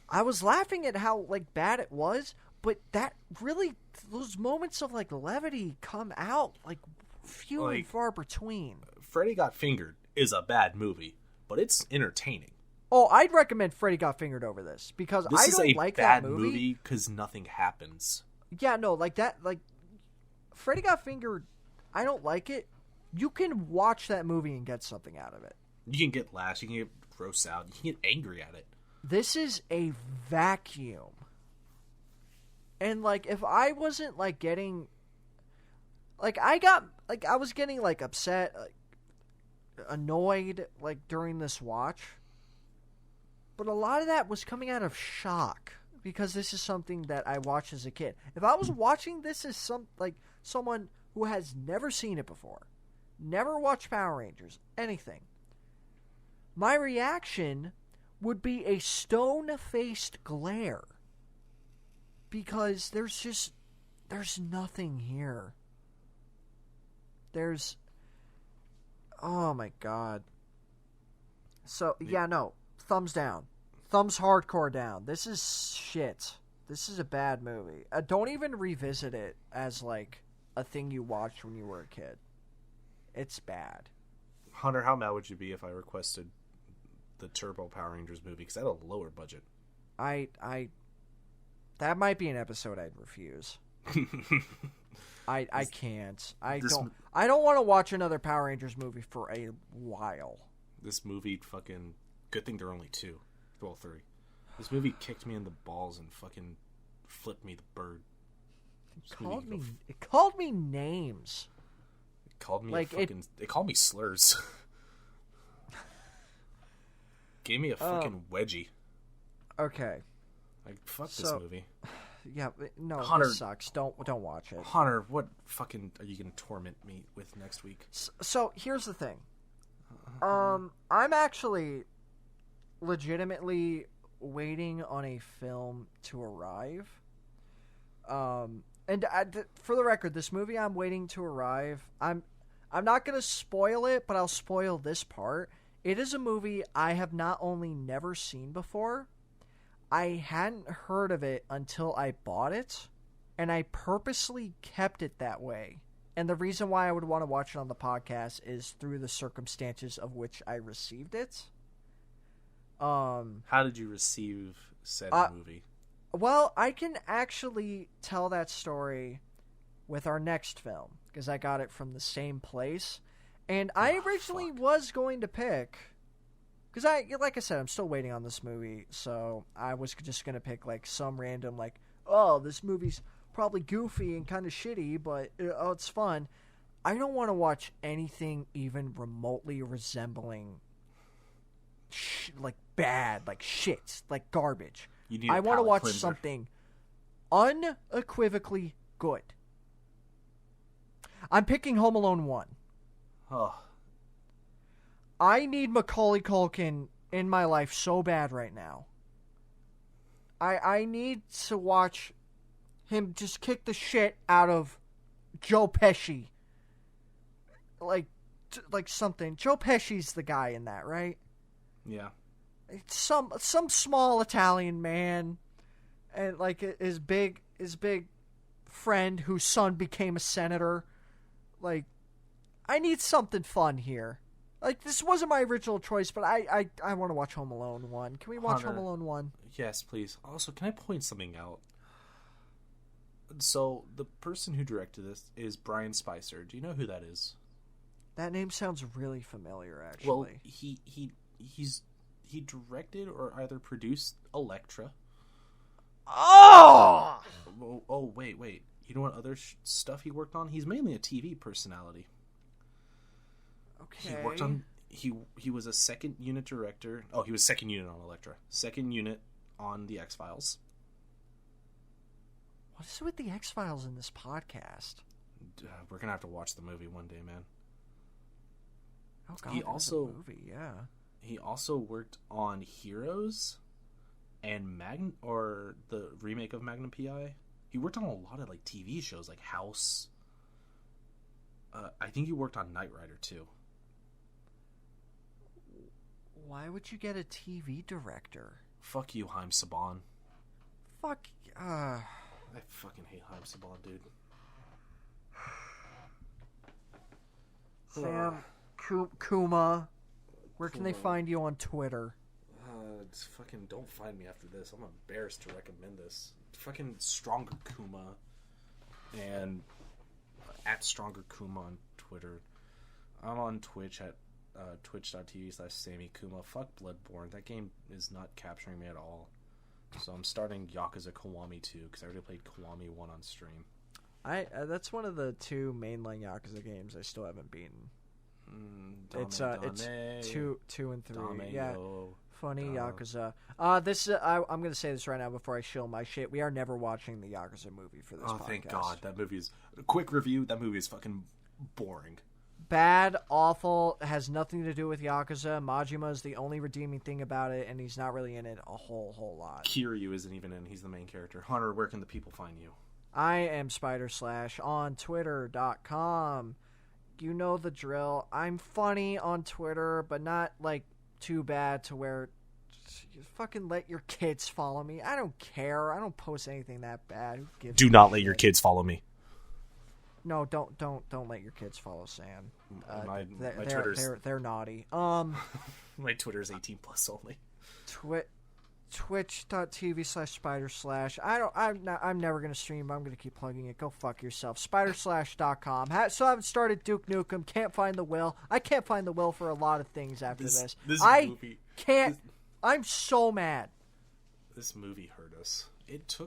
I was laughing at how, like, bad it was, but that really, those moments of, like, levity come out, like, few and far between. Freddy Got Fingered is a bad movie, but it's entertaining. Oh, I'd recommend Freddy Got Fingered over this, because I don't like that movie. This is a bad movie because nothing happens. Yeah, no, like that, like, Freddy Got Fingered, I don't like it. You can watch that movie and get something out of it. You can get laughs, you can get grossed out, you can get angry at it. This is a vacuum. And, like, if I wasn't, like, getting... Like, I was getting, like, upset, like, annoyed, like, during this watch. But a lot of that was coming out of shock. Because this is something that I watched as a kid. If I was watching this as someone who has never seen it before, never watched Power Rangers, anything, my reaction would be a stone-faced glare. Because there's nothing here. Oh my god. So, yeah, no, thumbs down. Thumbs hardcore down. This is shit. This is a bad movie. Don't even revisit it as, like, a thing you watched when you were a kid. It's bad. Hunter, how mad would you be if I requested the Turbo Power Rangers movie? Because I had a lower budget. That might be an episode I'd refuse. I can't. I don't want to watch another Power Rangers movie for a while. This movie fucking... Good thing there are only 2. Well, 3. This movie kicked me in the balls and fucking flipped me the bird. It called me names. It called me it called me slurs. Gave me a fucking wedgie. Okay. Like, fuck this movie. Yeah, no, Hunter, this sucks. Don't watch it. Hunter, what fucking are you gonna torment me with next week? So here's the thing. I'm actually legitimately waiting on a film to arrive. And for the record, this movie I'm waiting to arrive, I'm not gonna spoil it, but I'll spoil this part. It is a movie I have not only never seen before, I hadn't heard of it until I bought it, and I purposely kept it that way. And the reason why I would want to watch it on the podcast is through the circumstances of which I received it. How did you receive said movie? Well, I can actually tell that story with our next film, because I got it from the same place. And I originally was going to pick... Because like I said, I'm still waiting on this movie, so I was just going to pick like some random this movie's probably goofy and kind of shitty, but it's fun. I don't want to watch anything even remotely resembling bad, like shit, like garbage. I want to watch something unequivocally good. I'm picking Home Alone 1. Oh. I need Macaulay Culkin in my life so bad right now. I need to watch him just kick the shit out of Joe Pesci. Like something. Joe Pesci's the guy in that, right? Yeah. It's some small Italian man, and like his big friend whose son became a senator. Like, I need something fun here. Like, this wasn't my original choice, but I want to watch Home Alone 1. Can we watch Home Alone 1? Yes, please. Also, can I point something out? So, the person who directed this is Brian Spicer. Do you know who that is? That name sounds really familiar, actually. Well, he directed or either produced Elektra. Oh! Oh, wait. You know what other stuff he worked on? He's mainly a TV personality. Okay. He worked on... He was a second unit director. Oh, he was second unit on Elektra. Second unit on The X-Files. What is it with The X-Files in this podcast? We're going to have to watch the movie one day, man. Oh, God, he also... a movie, yeah. He also worked on Heroes and the remake of Magnum P.I. He worked on a lot of like TV shows like House. I think he worked on Knight Rider too. Why would you get a TV director? Fuck you, Haim Saban. Fuck. I fucking hate Haim Saban, dude. Sam, Kuma, where can they find you on Twitter? Just fucking don't find me after this. I'm embarrassed to recommend this. Fucking Stronger Kuma and at Stronger Kuma on Twitter. I'm on Twitch at twitch.tv/SammyKuma. Fuck Bloodborne. That game is not capturing me at all. So I'm starting Yakuza Kiwami 2 because I already played Kiwami 1 on stream. That's one of the 2 mainline Yakuza games I still haven't beaten. It's 2 and 3. Yeah. Funny Yakuza. I'm going to say this right now before I shill my shit. We are never watching the Yakuza movie for this podcast. Oh, thank God. That movie is... Quick review. That movie is fucking boring. Bad, awful, has nothing to do with Yakuza. Majima is the only redeeming thing about it, and he's not really in it a whole lot. Kiryu isn't even in. He's the main character. Hunter, where can the people find you? I am Spider/ on Twitter.com. You know the drill. I'm funny on Twitter, but not, like, too bad to where you fucking let your kids follow me. I don't care. I don't post anything that bad. Who gives Do not let your kids follow me. No, don't let your kids follow Sam. My Twitter's they're naughty. My Twitter's 18 plus only. Twitch.tv/spider/. I'm never gonna stream. I'm gonna keep plugging it. Go fuck yourself. Spiderslash.com. Still haven't started Duke Nukem. Can't find the will. I can't find the will for a lot of things after this. I movie, can't. I'm so mad. This movie hurt us. It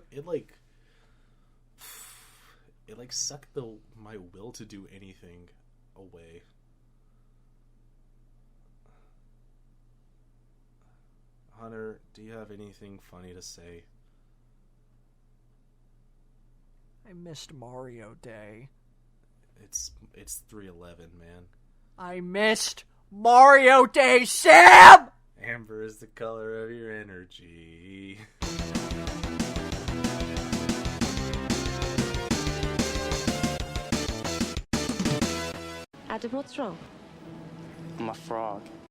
sucked my will to do anything away. Hunter, do you have anything funny to say? I missed Mario Day. It's 3/11, man. I missed Mario Day, Sam! Amber is the color of your energy. Adam, what's wrong? I'm a frog.